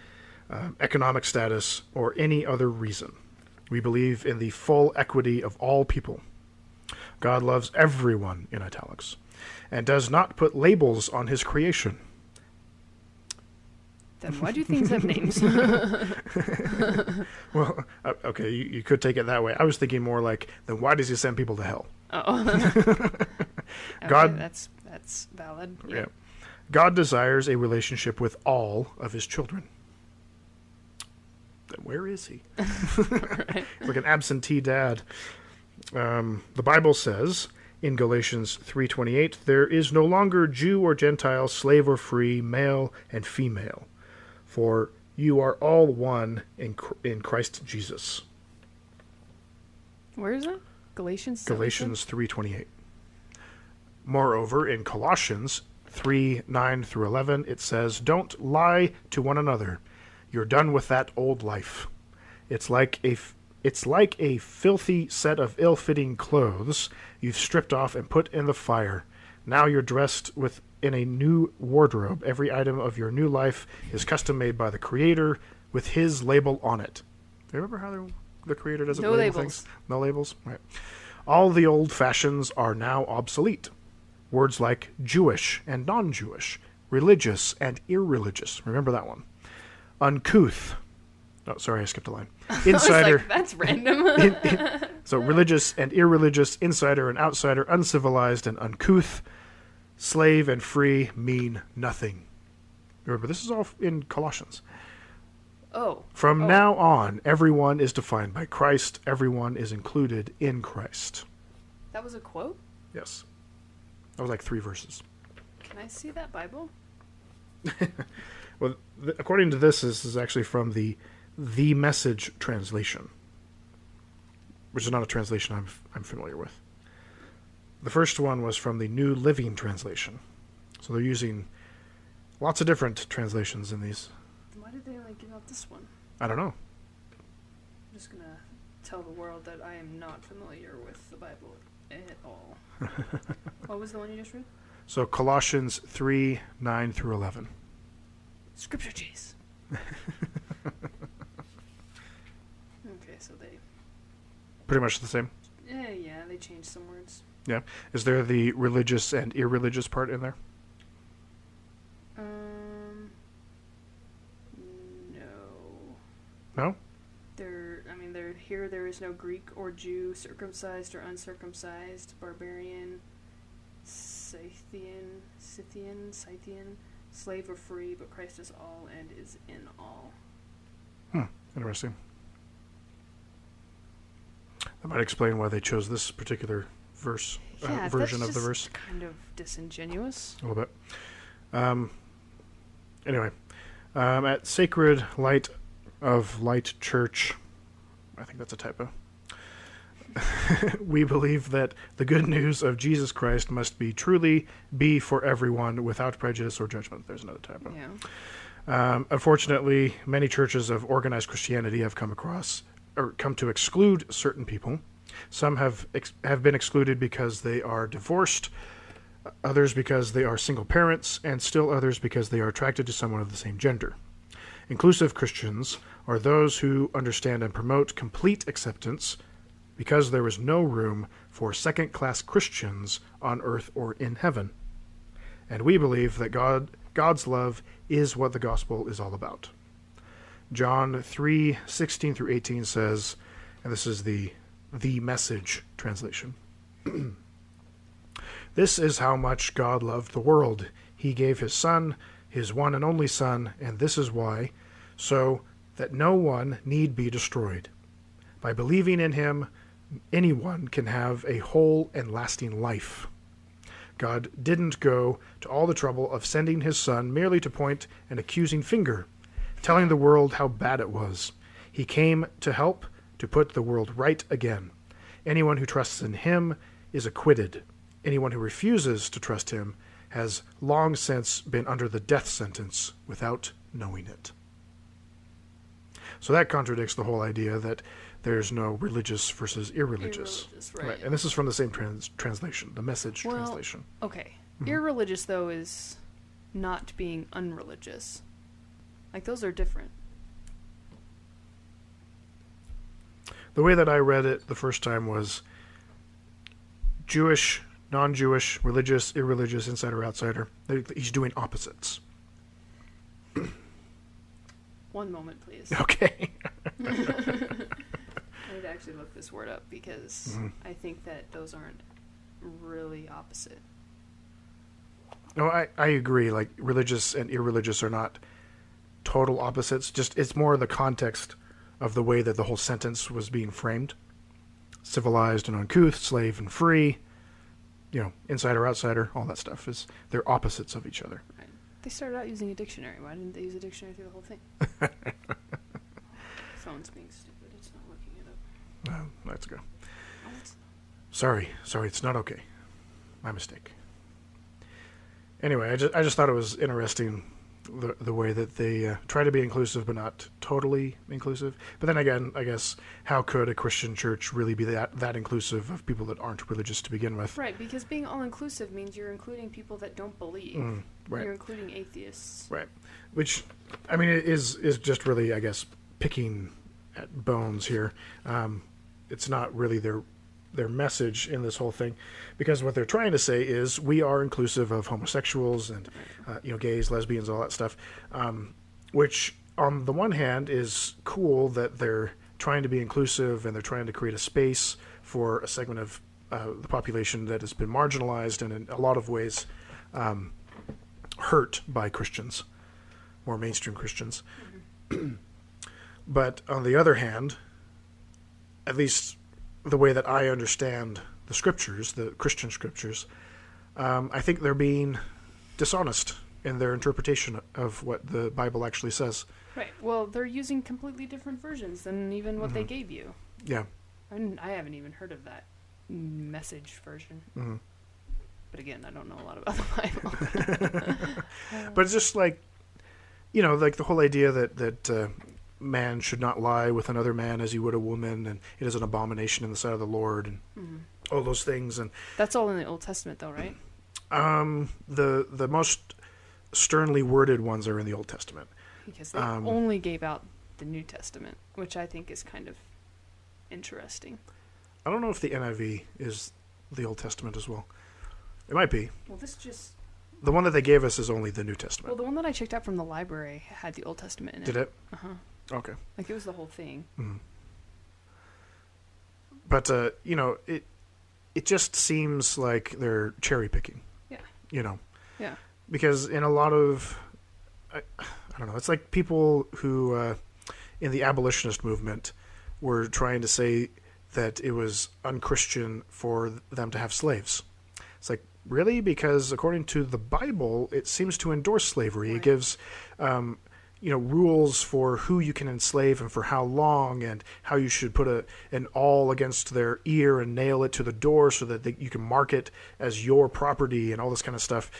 economic status, or any other reason. We believe in the full equity of all people. God loves everyone, in italics, and does not put labels on his creation. Then why do things have names? Well, okay, you could take it that way. I was thinking more like, then why does he send people to hell? Oh. God, okay, that's valid. Yeah. God desires a relationship with all of his children. Then where is he? Right. Like an absentee dad. The Bible says in Galatians 3:28, there is no longer Jew or Gentile, slave or free, male and female, for you are all one in Christ Jesus. Where is that? Galatians 3:28. Moreover, in Colossians 3:9 through 11, it says, "Don't lie to one another. You're done with that old life. It's like a filthy set of ill-fitting clothes you've stripped off and put in the fire. Now you're dressed in a new wardrobe. Every item of your new life is custom made by the Creator with His label on it." Do you remember how the Creator doesn't No label labels. things? No labels? Right. All the old fashions are now obsolete. Words like Jewish and non-Jewish, religious and irreligious. Remember that one. Uncouth. Oh, sorry, I skipped a line. Insider. I was like, that's random. So religious and irreligious, insider and outsider, uncivilized and uncouth, slave and free mean nothing. Remember, this is all in Colossians. From now on, everyone is defined by Christ. Everyone is included in Christ. That was a quote? Yes. That was like 3 verses. Can I see that Bible? Well, according to this is actually from the Message translation, which is not a translation I'm familiar with. The first one was from the New Living Translation. So they're using lots of different translations in these. Why did they give out this one? I don't know. I'm just going to tell the world that I am not familiar with the Bible at all. What was the one you just read? So Colossians 3, 9 through 11. Scripture cheese. Okay, so they... Pretty much the same. Yeah, they changed some words. Yeah. Is there the religious and irreligious part in there? No. No? There is no Greek or Jew, circumcised or uncircumcised, barbarian, Scythian, slave or free, but Christ is all and is in all. Interesting. That might explain why they chose this particular verse, version of the verse. Kind of disingenuous. A little bit. Anyway, at Sacred Light of Light Church, I think that's a typo. We believe that the good news of Jesus Christ must truly be for everyone without prejudice or judgment. There's another typo. Yeah. Unfortunately, many churches of organized Christianity have come to exclude certain people. Some have been excluded because they are divorced, others because they are single parents, and still others because they are attracted to someone of the same gender. Inclusive Christians are those who understand and promote complete acceptance because there is no room for second-class Christians on earth or in heaven. And we believe that God's love is what the gospel is all about. John 3:16 through 18 says, and this is the Message translation, "This is how much God loved the world. He gave his Son, his one and only Son, and this is why, so that no one need be destroyed. By believing in him, anyone can have a whole and lasting life. God didn't go to all the trouble of sending his Son merely to point an accusing finger, telling the world how bad it was. He came to help to put the world right again. Anyone who trusts in him is acquitted. Anyone who refuses to trust him has long since been under the death sentence without knowing it." So that contradicts the whole idea that there's no religious versus irreligious. Right. And this is from the same translation, the Message translation. Okay. Irreligious, though, is not being unreligious. Those are different. The way that I read it the first time was Jewish, non-Jewish, religious, irreligious, insider, outsider. He's doing opposites. One moment, please. Okay. I need to actually look this word up because I think that those aren't really opposite. No, I agree. Religious and irreligious are not total opposites. Just it's more the context of the way that the whole sentence was being framed. Civilized and uncouth, slave and free, insider, outsider, all that stuff they're opposites of each other. Right. They started out using a dictionary. Why didn't they use a dictionary through the whole thing? Phone's being stupid. It's not looking it up. Let's go. Sorry, it's not okay. My mistake. Anyway, I just thought it was interesting the way that they try to be inclusive but not totally inclusive. But then again, I guess, how could a Christian church really be that inclusive of people that aren't religious to begin with? Right, because being all-inclusive means you're including people that don't believe. Right. You're including atheists. Right. Which, it is just really, I guess, picking at bones here. It's not really their message in this whole thing, because what they're trying to say is we are inclusive of homosexuals and gays, lesbians, all that stuff, which on the one hand is cool that they're trying to be inclusive and they're trying to create a space for a segment of the population that has been marginalized and in a lot of ways hurt by Christians, more mainstream Christians. But on the other hand, at least the way that I understand the scriptures, the Christian scriptures, I think they're being dishonest in their interpretation of what the Bible actually says. Right. Well, they're using completely different versions than even what they gave you. Yeah. I haven't even heard of that Message version. But But again, I don't know a lot about the Bible. But it's just like, like the whole idea that man should not lie with another man as he would a woman, and it is an abomination in the sight of the Lord, and all those things. And that's all in the Old Testament, though, right? The most sternly worded ones are in the Old Testament. Because they only gave out the New Testament, which I think is kind of interesting. I don't know if the NIV is the Old Testament as well. It might be. Well, this just... The one that they gave us is only the New Testament. Well, the one that I checked out from the library had the Old Testament in it. Did it? Uh-huh. Okay. Like, it was the whole thing. Mm-hmm. But, it just seems like they're cherry picking. Yeah. Yeah. Because in a lot of... I don't know. It's like people who, in the abolitionist movement, were trying to say that it was unchristian for them to have slaves. It's like, really? Because according to the Bible, it seems to endorse slavery. Right. It gives, rules for who you can enslave and for how long, and how you should put an awl against their ear and nail it to the door so that you can mark it as your property and all this kind of stuff.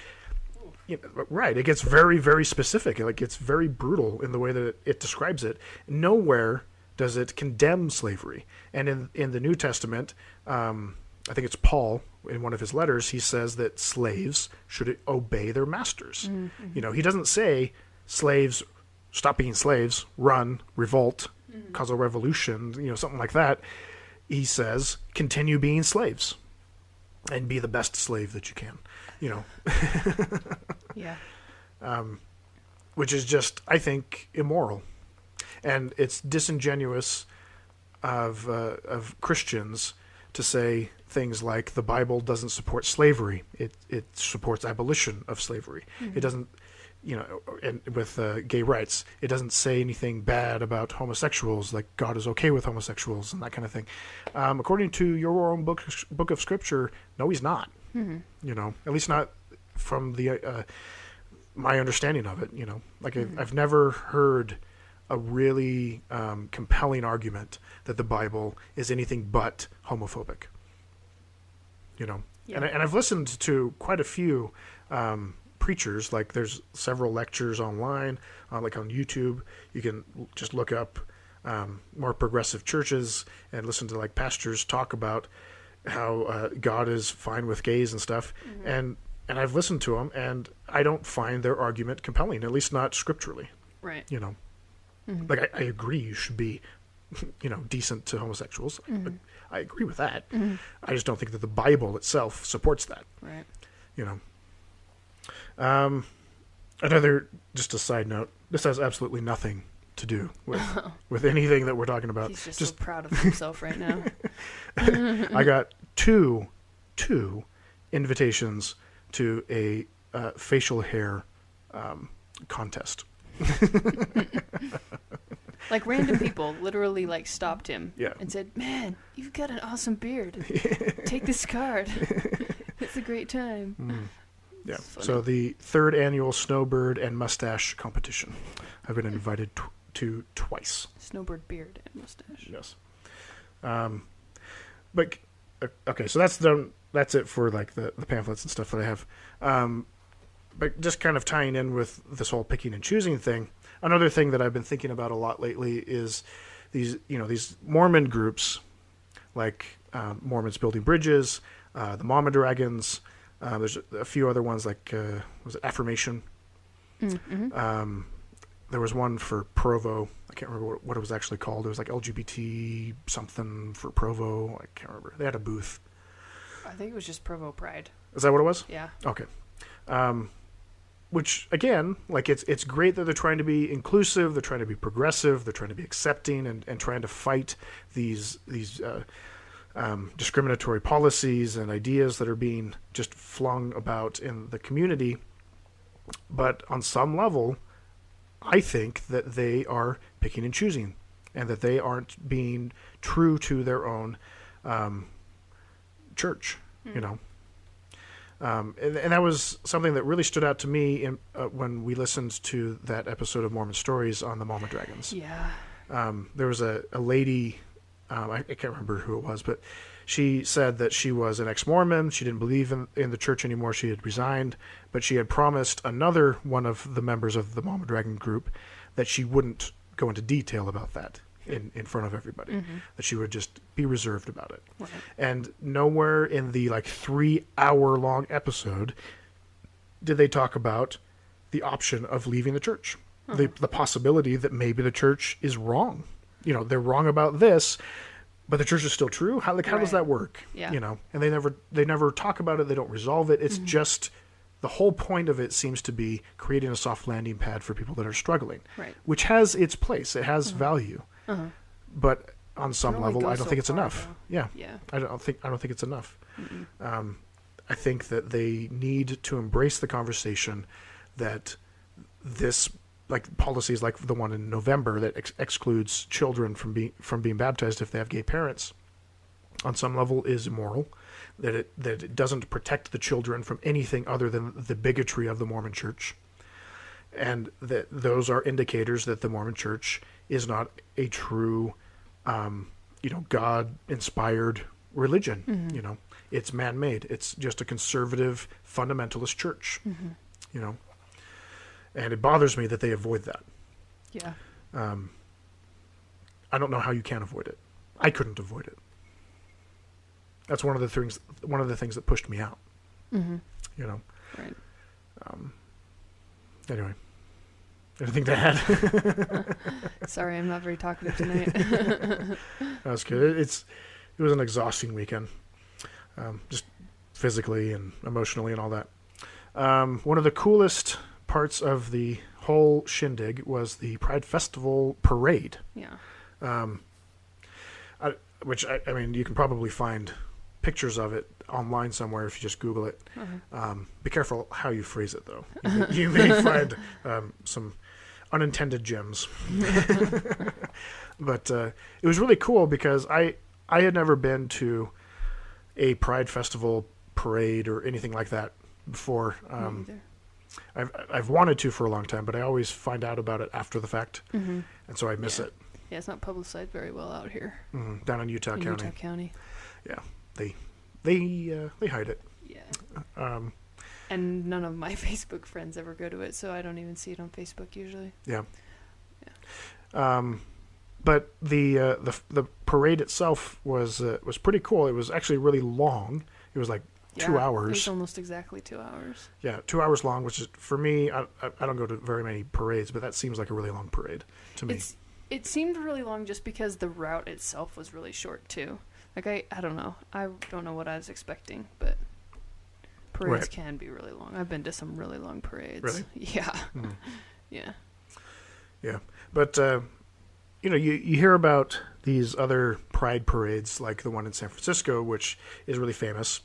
Right. It gets very, very specific. Like, it's very brutal in the way that it describes it. Nowhere does it condemn slavery. And in the New Testament, I think it's Paul, in one of his letters, he says that slaves should obey their masters. Mm-hmm. He doesn't say slaves, stop being slaves, run, revolt, cause a revolution, something like that. He says, continue being slaves and be the best slave that you can. Yeah. Which is just, I think, immoral, and it's disingenuous of Christians to say things like the Bible doesn't support slavery; it supports abolition of slavery. Mm-hmm. It doesn't, and with gay rights, it doesn't say anything bad about homosexuals. Like, God is okay with homosexuals and that kind of thing. According to your own book of Scripture, no, He's not. Mm-hmm. At least not from the my understanding of it. Like, I've never heard a really compelling argument that the Bible is anything but homophobic. Yeah. And I've listened to quite a few preachers. Like, there's several lectures online, like on YouTube. You can just look up more progressive churches and listen to like pastors talk about how God is fine with gays and stuff. Mm-hmm. And I've listened to them, and I don't find their argument compelling, at least not scripturally. Right. Mm-hmm. Like, I agree you should be, decent to homosexuals. Mm-hmm. I agree with that. Mm-hmm. I just don't think that the Bible itself supports that. Right. Another, just a side note, this has absolutely nothing to do with anything that we're talking about. He's just so proud of himself right now. I got two invitations to a facial hair contest. Like, random people literally like stopped him and said, "Man, you've got an awesome beard. Take this card. It's a great time." Yeah. So the 3rd annual Snowbird and Mustache competition, I've been invited to twice. Snowbird beard and mustache. Yes. But okay, so that's it for like the pamphlets and stuff that I have. But just kind of tying in with this whole picking and choosing thing, another thing that I've been thinking about a lot lately is these Mormon groups, like Mormons Building Bridges, the Mama Dragons. There's a few other ones like was it Affirmation? Mm-hmm. There was one for Provo. I can't remember what it was actually called. It was like LGBT something for Provo. I can't remember. They had a booth. I think it was just Provo Pride. Is that what it was? Yeah. Okay. Which, again, like, it's great that they're trying to be inclusive, they're trying to be progressive, they're trying to be accepting, and trying to fight these discriminatory policies and ideas that are being just flung about in the community. But on some level, I think that they are picking and choosing, and that they aren't being true to their own church, And that was something that really stood out to me when we listened to that episode of Mormon Stories on the Mama Dragons. Yeah. There was a lady, I can't remember who it was, but She said that she was an ex-Mormon. She didn't believe in the church anymore. She had resigned, but she had promised another one of the members of the Mama Dragon group that she wouldn't go into detail about that in front of everybody, that she would just be reserved about it. Right. And nowhere in the 3-hour-long episode did they talk about the option of leaving the church, the possibility that maybe the church is wrong. They're wrong about this, but the church is still true. How does that work? Yeah. And they never talk about it. They don't resolve it. It's just the whole point of it seems to be creating a soft landing pad for people that are struggling, right. which has its place. It has value, but on some level, I don't think it's enough. Yeah. I don't think it's enough. I think that they need to embrace the conversation that this, policies like the one in November that excludes children from being baptized if they have gay parents, on some level is immoral. That it doesn't protect the children from anything other than the bigotry of the Mormon Church, and that those are indicators that the Mormon Church is not a true, God-inspired religion. It's man-made. It's just a conservative, fundamentalist church. And it bothers me that they avoid that. Yeah. I don't know how you can avoid it. I couldn't avoid it. That's one of the things that pushed me out. Right. Anyway, anything to add? Sorry, I'm not very talkative tonight. That's good. It was an exhausting weekend, just physically and emotionally and all that. One of the coolest parts of the whole shindig was the Pride Festival parade. Yeah. Which I mean, you can probably find pictures of it online somewhere if you just Google it. Be careful how you phrase it, though. You may find some unintended gems. But it was really cool because I had never been to a Pride Festival parade or anything like that before. I've wanted to for a long time, but I always find out about it after the fact, and so I miss it. Yeah, it's not publicized very well out here. Down in Utah County. Utah County. Yeah, they hide it. Yeah. And none of my Facebook friends ever go to it, so I don't even see it on Facebook usually. Yeah. But the parade itself was pretty cool. It was actually really long. It was 2 hours. It was almost exactly 2 hours. Yeah, 2 hours long, which is, for me, I don't go to very many parades, but that seems like a really long parade to me. It seemed really long just because the route itself was really short, too. I don't know. I don't know what I was expecting, but parades can be really long. I've been to some really long parades. Really? Yeah. Yeah. Yeah. But, you hear about these other pride parades, like the one in San Francisco, which is really famous,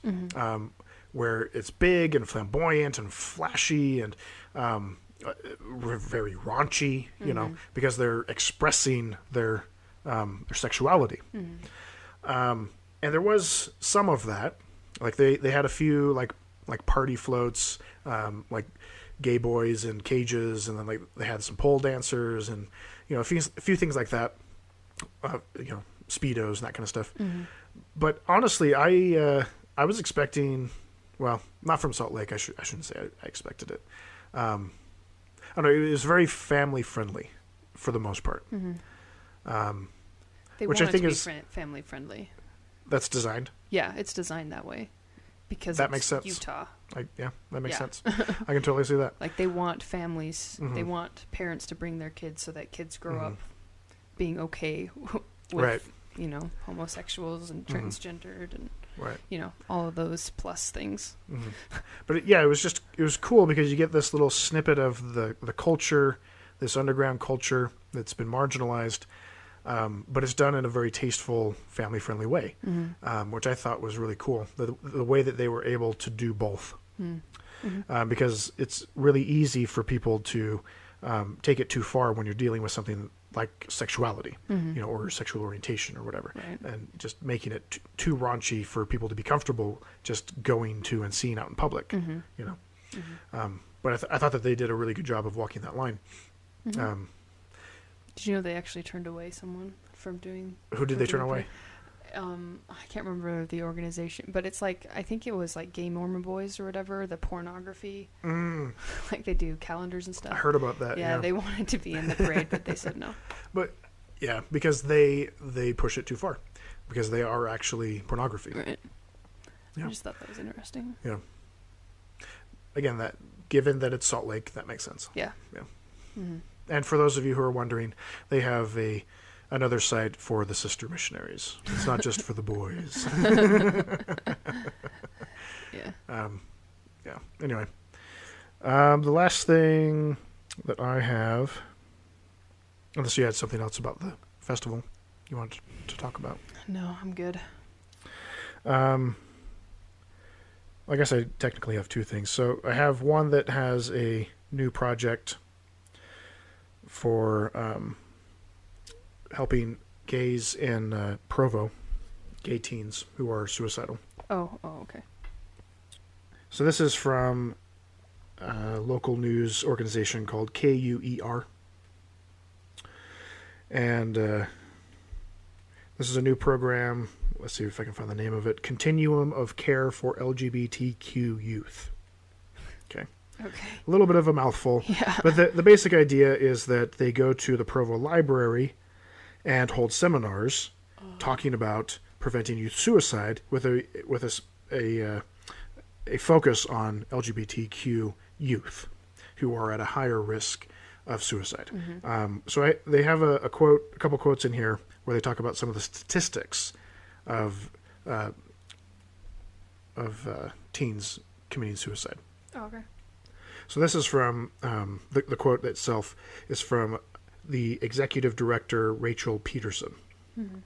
where it's big and flamboyant and flashy and very raunchy, because they're expressing their sexuality. And there was some of that. They had a few like party floats, like gay boys in cages, and then they had some pole dancers and a few things like that. Speedos and that kind of stuff. But honestly, I was expecting, well, not from Salt Lake. I shouldn't say I expected it. I don't know. It was very family friendly for the most part. Which I think is family friendly. That's designed. Yeah, it's designed that way because that makes sense. Utah. That makes sense. I can totally see that. They want families. They want parents to bring their kids so that kids grow up being okay with homosexuals and transgendered and all of those plus things. But it was cool because you get this little snippet of the culture, this underground culture that's been marginalized, but it's done in a very tasteful, family-friendly way, which I thought was really cool. The way that they were able to do both, because it's really easy for people to take it too far when you're dealing with something like sexuality, or sexual orientation or whatever, and just making it too raunchy for people to be comfortable just going to and seeing out in public, But I thought that they did a really good job of walking that line. Did you know they actually turned away someone from doing? Who did they turn away? I can't remember the organization, but it's like, I think it was like Gay Mormon Boys or whatever, the pornography. Like they do calendars and stuff. I heard about that. Yeah, they wanted to be in the parade, but they said no. But yeah, because they push it too far, because they are actually pornography. Right. Yeah. I just thought that was interesting. Yeah. Again, that given that it's Salt Lake, that makes sense. Yeah. Yeah. Mm-hmm. And for those of you who are wondering, they have another site for the sister missionaries. It's not just for the boys. Yeah. Yeah. Anyway, the last thing that I have, unless you had something else about the festival you wanted to talk about. No, I'm good. I guess I technically have two things. So I have one that has a new project for helping gays in Provo, gay teens who are suicidal. Oh, okay. So this is from a local news organization called KUER. And this is a new program. Let's see if I can find the name of it. Continuum of Care for LGBTQ Youth. Okay. Okay. A little bit of a mouthful. Yeah. But the basic idea is that they go to the Provo Library and hold seminars talking about preventing youth suicide with a focus on LGBTQ youth who are at a higher risk of suicide. Mm-hmm. So they have a couple quotes in here where they talk about some of the statistics of teens committing suicide. Oh, okay. So this is from the quote itself is from the executive director, Rachel Peterson. Mm-hmm.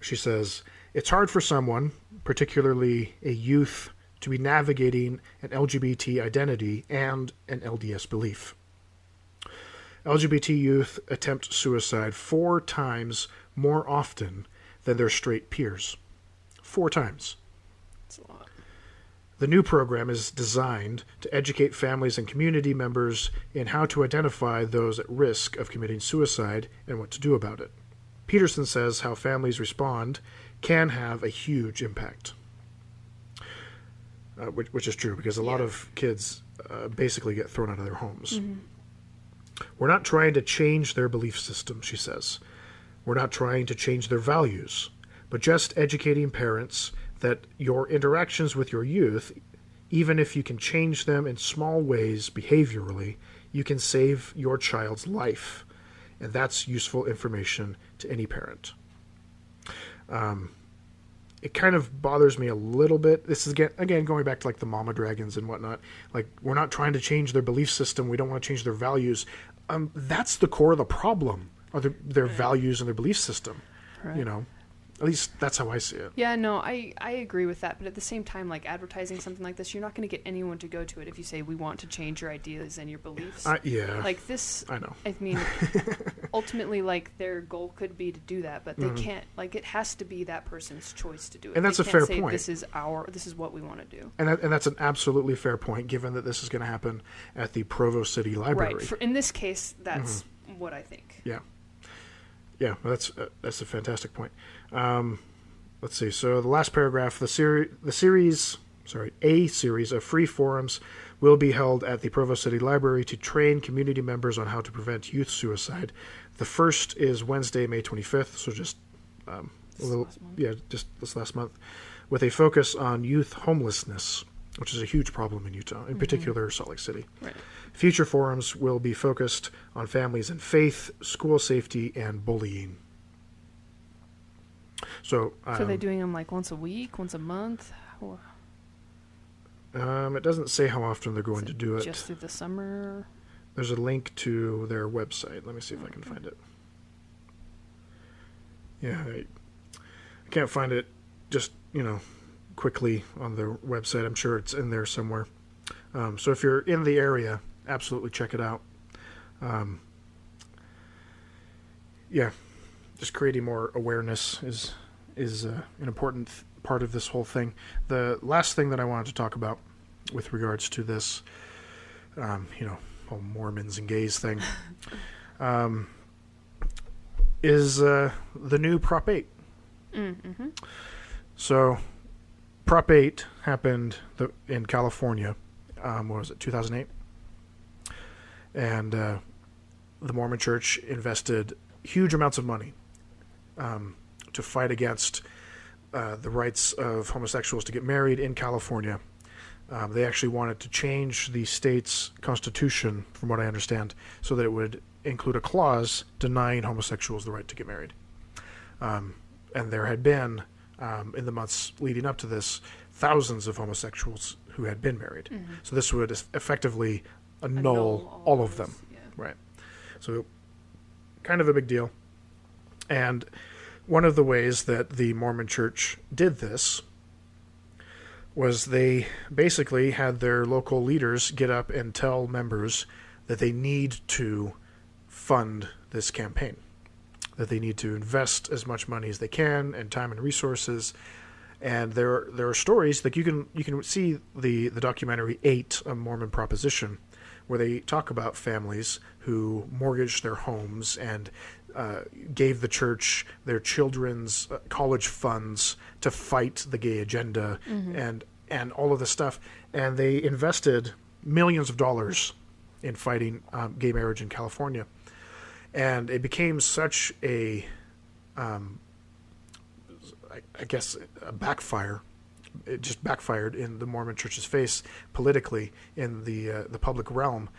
She says, "It's hard for someone, particularly a youth, to be navigating an LGBT identity and an LDS belief. LGBT youth attempt suicide 4 times more often than their straight peers. 4 times. That's a lot. The new program is designed to educate families and community members in how to identify those at risk of committing suicide and what to do about it. Peterson says how families respond can have a huge impact." Which is true, because a lot of kids basically get thrown out of their homes. Mm-hmm. "We're not trying to change their belief system," she says. "We're not trying to change their values, but just educating parents that your interactions with your youth, even if you can change them in small ways behaviorally, you can save your child's life. And that's useful information to any parent." It kind of bothers me a little bit. This is, again, going back to like the mama dragons and whatnot. Like, we're not trying to change their belief system. We don't want to change their values. That's the core of the problem, are their values and their belief system. Right. You know, at least that's how I see it. Yeah, no, I agree with that. But at the same time, like, advertising something like this, you're not going to get anyone to go to it if you say, we want to change your ideas and your beliefs. Yeah. Like, this, I know. I mean, ultimately, like, their goal could be to do that, but they can't, like, it has to be that person's choice to do it. And that's they a fair say, point. This is what we want to do. And that's an absolutely fair point, given that this is going to happen at the Provo City Library. Right. In this case, that's what I think. Yeah. Yeah, well, that's a fantastic point. Let's see. So the last paragraph, a series of free forums will be held at the Provo City Library to train community members on how to prevent youth suicide. The first is Wednesday, May 25th, so just just this last month, with a focus on youth homelessness, which is a huge problem in Utah, in particular Salt Lake City. Right. Future forums will be focused on families and faith, school safety, and bullying. So are they doing them like once a week, once a month? Or it doesn't say how often they're going to do it. Just through the summer? There's a link to their website. Let me see if I can find it. Yeah, I can't find it just, quickly on their website. I'm sure it's in there somewhere. So if you're in the area, absolutely check it out. Just creating more awareness is an important part of this whole thing. The last thing that I wanted to talk about with regards to this, whole Mormons and gays thing, is the new Prop 8. Mm-hmm. So, Prop 8 happened in California. What was it, 2008? And the Mormon Church invested huge amounts of money to fight against the rights of homosexuals to get married in California. They actually wanted to change the state's constitution, from what I understand, so that it would include a clause denying homosexuals the right to get married. And there had been, in the months leading up to this, thousands of homosexuals who had been married. Mm-hmm. So this would effectively annul all of them. Yeah. Right. So kind of a big deal. And one of the ways that the Mormon Church did this was they basically had their local leaders get up and tell members that they need to fund this campaign, that they need to invest as much money as they can and time and resources. And there are stories, like you can see the documentary 8, A Mormon Proposition, where they talk about families who mortgaged their homes and gave the church their children's college funds to fight the gay agenda, Mm-hmm. and all of this stuff. And they invested millions of dollars in fighting gay marriage in California. And it became such a, I guess, a backfire. It just backfired in the Mormon Church's face politically in the public realm.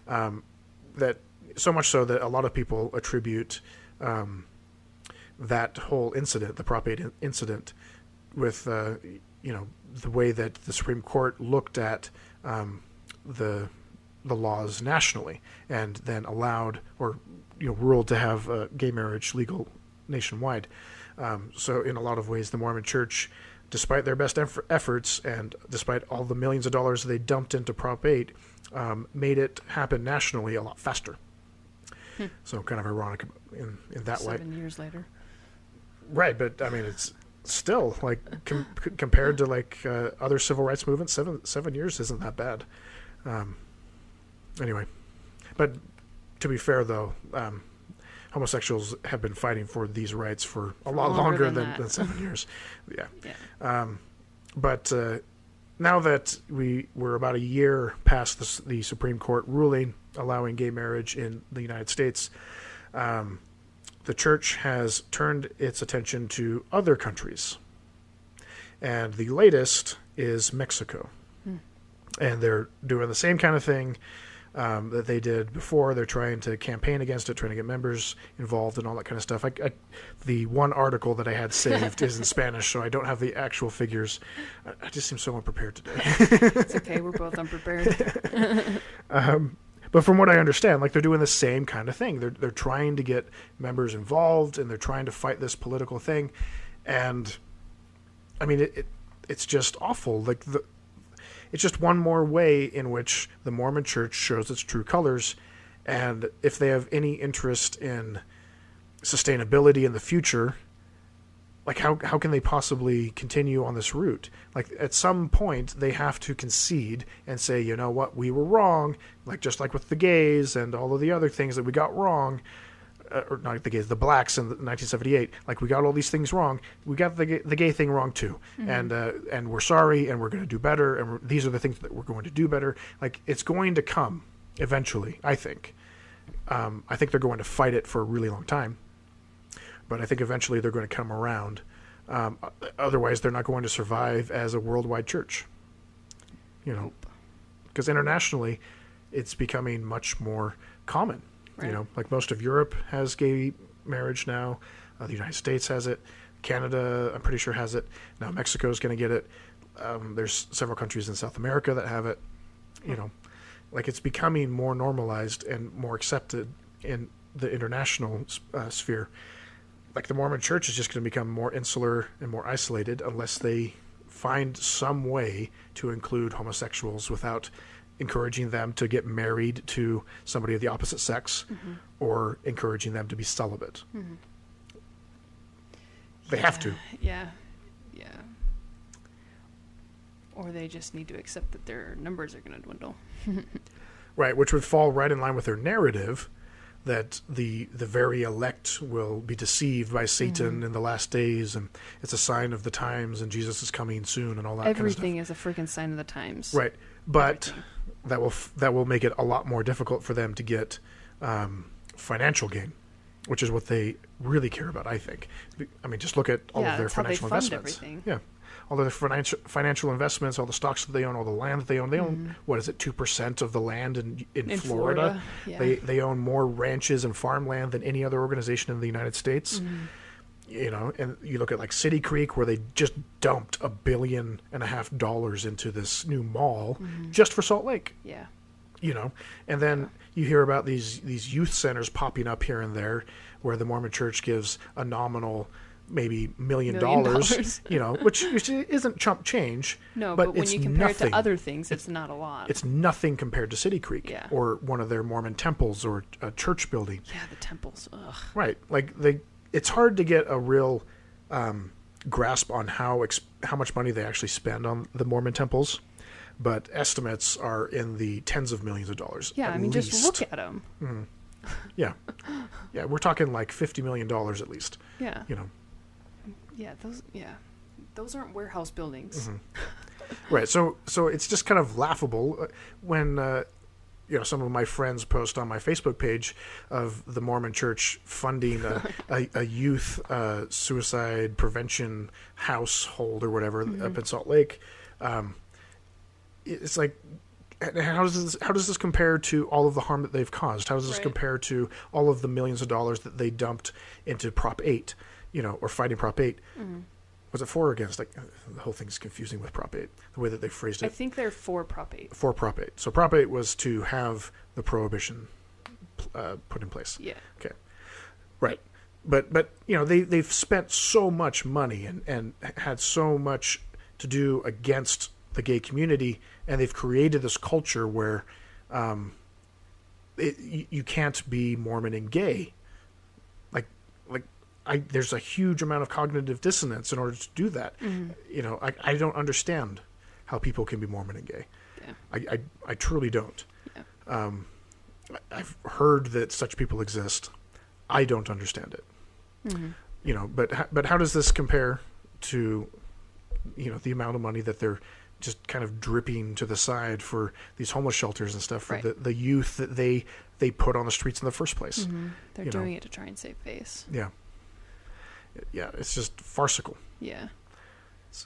That so much so that a lot of people attribute that whole incident, the Prop 8 incident, with the way that the Supreme Court looked at the laws nationally, and then allowed or ruled to have gay marriage legal nationwide. So in a lot of ways, the Mormon Church, despite their best efforts and despite all the millions of dollars they dumped into Prop 8, made it happen nationally a lot faster. So kind of ironic in that way. 7 years later. Right, but I mean, it's still like compared to like other civil rights movements, 7 years isn't that bad. Anyway, but to be fair though, homosexuals have been fighting for these rights for a lot longer than 7 years. Yeah. But now that we're about a year past the Supreme Court ruling allowing gay marriage in the United States, the church has turned its attention to other countries. And the latest is Mexico. And they're doing the same kind of thing that they did before. They're trying to campaign against it, trying to get members involved and all that kind of stuff. The one article that I had saved is in Spanish, so I don't have the actual figures. I just seem so unprepared today. It's okay, we're both unprepared. But from what I understand, like they're doing the same kind of thing. They're trying to get members involved, and they're trying to fight this political thing. And I mean, it's just awful. Like it's just one more way in which the Mormon Church shows its true colors. And if they have any interest in sustainability in the future, like how can they possibly continue on this route? Like at some point they have to concede and say, you know what, we were wrong. Like just like with the gays and all of the other things that we got wrong, or not the gays, the blacks in 1978. Like we got all these things wrong. We got the gay thing wrong too, and we're sorry, and we're going to do better. And these are the things that we're going to do better. Like it's going to come eventually. I think. I think they're going to fight it for a really long time. But I think eventually they're going to come around. Otherwise, they're not going to survive as a worldwide church. Because internationally, it's becoming much more common. Right. Like most of Europe has gay marriage now. The United States has it. Canada, I'm pretty sure, has it. Now Mexico's going to get it. There's several countries in South America that have it. Like it's becoming more normalized and more accepted in the international sphere. Like the Mormon Church is just going to become more insular and more isolated unless they find some way to include homosexuals without encouraging them to get married to somebody of the opposite sex, or encouraging them to be celibate. They have to. Yeah. Or they just need to accept that their numbers are going to dwindle. Right, which would fall right in line with their narrative that the very elect will be deceived by Satan in the last days, and it's a sign of the times, and Jesus is coming soon, and all that Everything kind of is a freaking sign of the times. right. But Everything. that will make it a lot more difficult for them to get financial gain, which is what they really care about, I think. I mean, just look at all of their that's how they financial fund investments. everything. Yeah. All of their financial investments, all the stocks that they own, all the land that they own. They own, what is it, 2% of the land in Florida? Yeah. They own more ranches and farmland than any other organization in the United States. You know, and you look at like City Creek, where they just dumped $1.5 billion into this new mall just for Salt Lake. Yeah. You know, and then you hear about these youth centers popping up here and there, where the Mormon Church gives a nominal, maybe $1 million, you know, which isn't chump change. No, but when it's you compare nothing. it to other things, it's not a lot. It's nothing compared to City Creek or one of their Mormon temples or a church building. Yeah, the temples. Ugh. Right. Like it's hard to get a real grasp on how much money they actually spend on the Mormon temples, but estimates are in the tens of millions of dollars. Yeah, I mean, least. just look at them. Yeah. Yeah, we're talking like $50 million at least. Yeah. You know. Yeah, those aren't warehouse buildings. Right. So it's just kind of laughable when some of my friends post on my Facebook page of the Mormon Church funding a youth suicide prevention household or whatever up in Salt Lake. It's like, how does this compare to all of the harm that they've caused? How does this compare to all of the millions of dollars that they dumped into Prop 8? Or fighting Prop 8. Was it for or against? Like, the whole thing's confusing with Prop 8, the way that they phrased it. I think they're for Prop 8. For Prop 8. So Prop 8 was to have the prohibition put in place. Yeah. Okay. Right. But they've spent so much money and had so much to do against the gay community, and they've created this culture where you can't be Mormon and gay. There's a huge amount of cognitive dissonance in order to do that. I don't understand how people can be Mormon and gay. Yeah. I truly don't. Yeah. I've heard that such people exist. I don't understand it. But how does this compare to, the amount of money that they're just kind of dripping to the side for these homeless shelters and stuff for the youth that they put on the streets in the first place? They're doing it to try and save face. Yeah. Yeah, it's just farcical. Yeah. It's,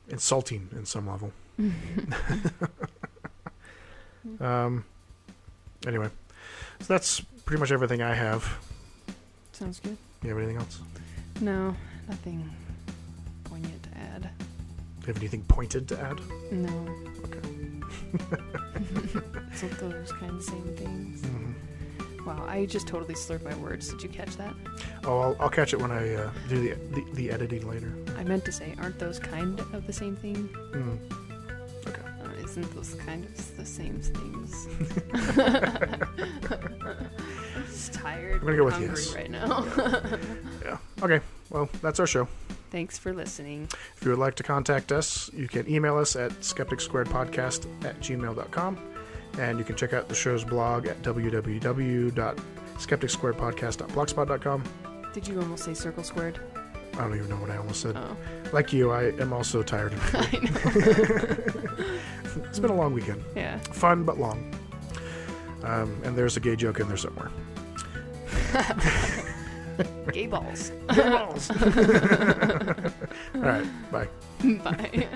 insulting in some level. Anyway, so that's pretty much everything I have. Sounds good. You have anything else? No, nothing poignant to add. Do you have anything pointed to add? No. Okay. So those kind of same things. Wow, I just totally slurred my words. Did you catch that? Oh, I'll catch it when I do the editing later. I meant to say, aren't those kind of the same thing? Okay. Isn't those kind of the same things? I'm just tired. I'm gonna go with hungry yes right now. Yeah. Okay. Well, that's our show. Thanks for listening. If you would like to contact us, you can email us at skepticsquaredpodcast@gmail.com. And you can check out the show's blog at www.skepticsquaredpodcast.blogspot.com. Did you almost say circle squared? I don't even know what I almost said. Oh. Like you, I am also tired of it. I know. It's been a long weekend. Yeah. Fun, but long. And there's a gay joke in there somewhere. Gay balls. Gay balls. All right. Bye. Bye.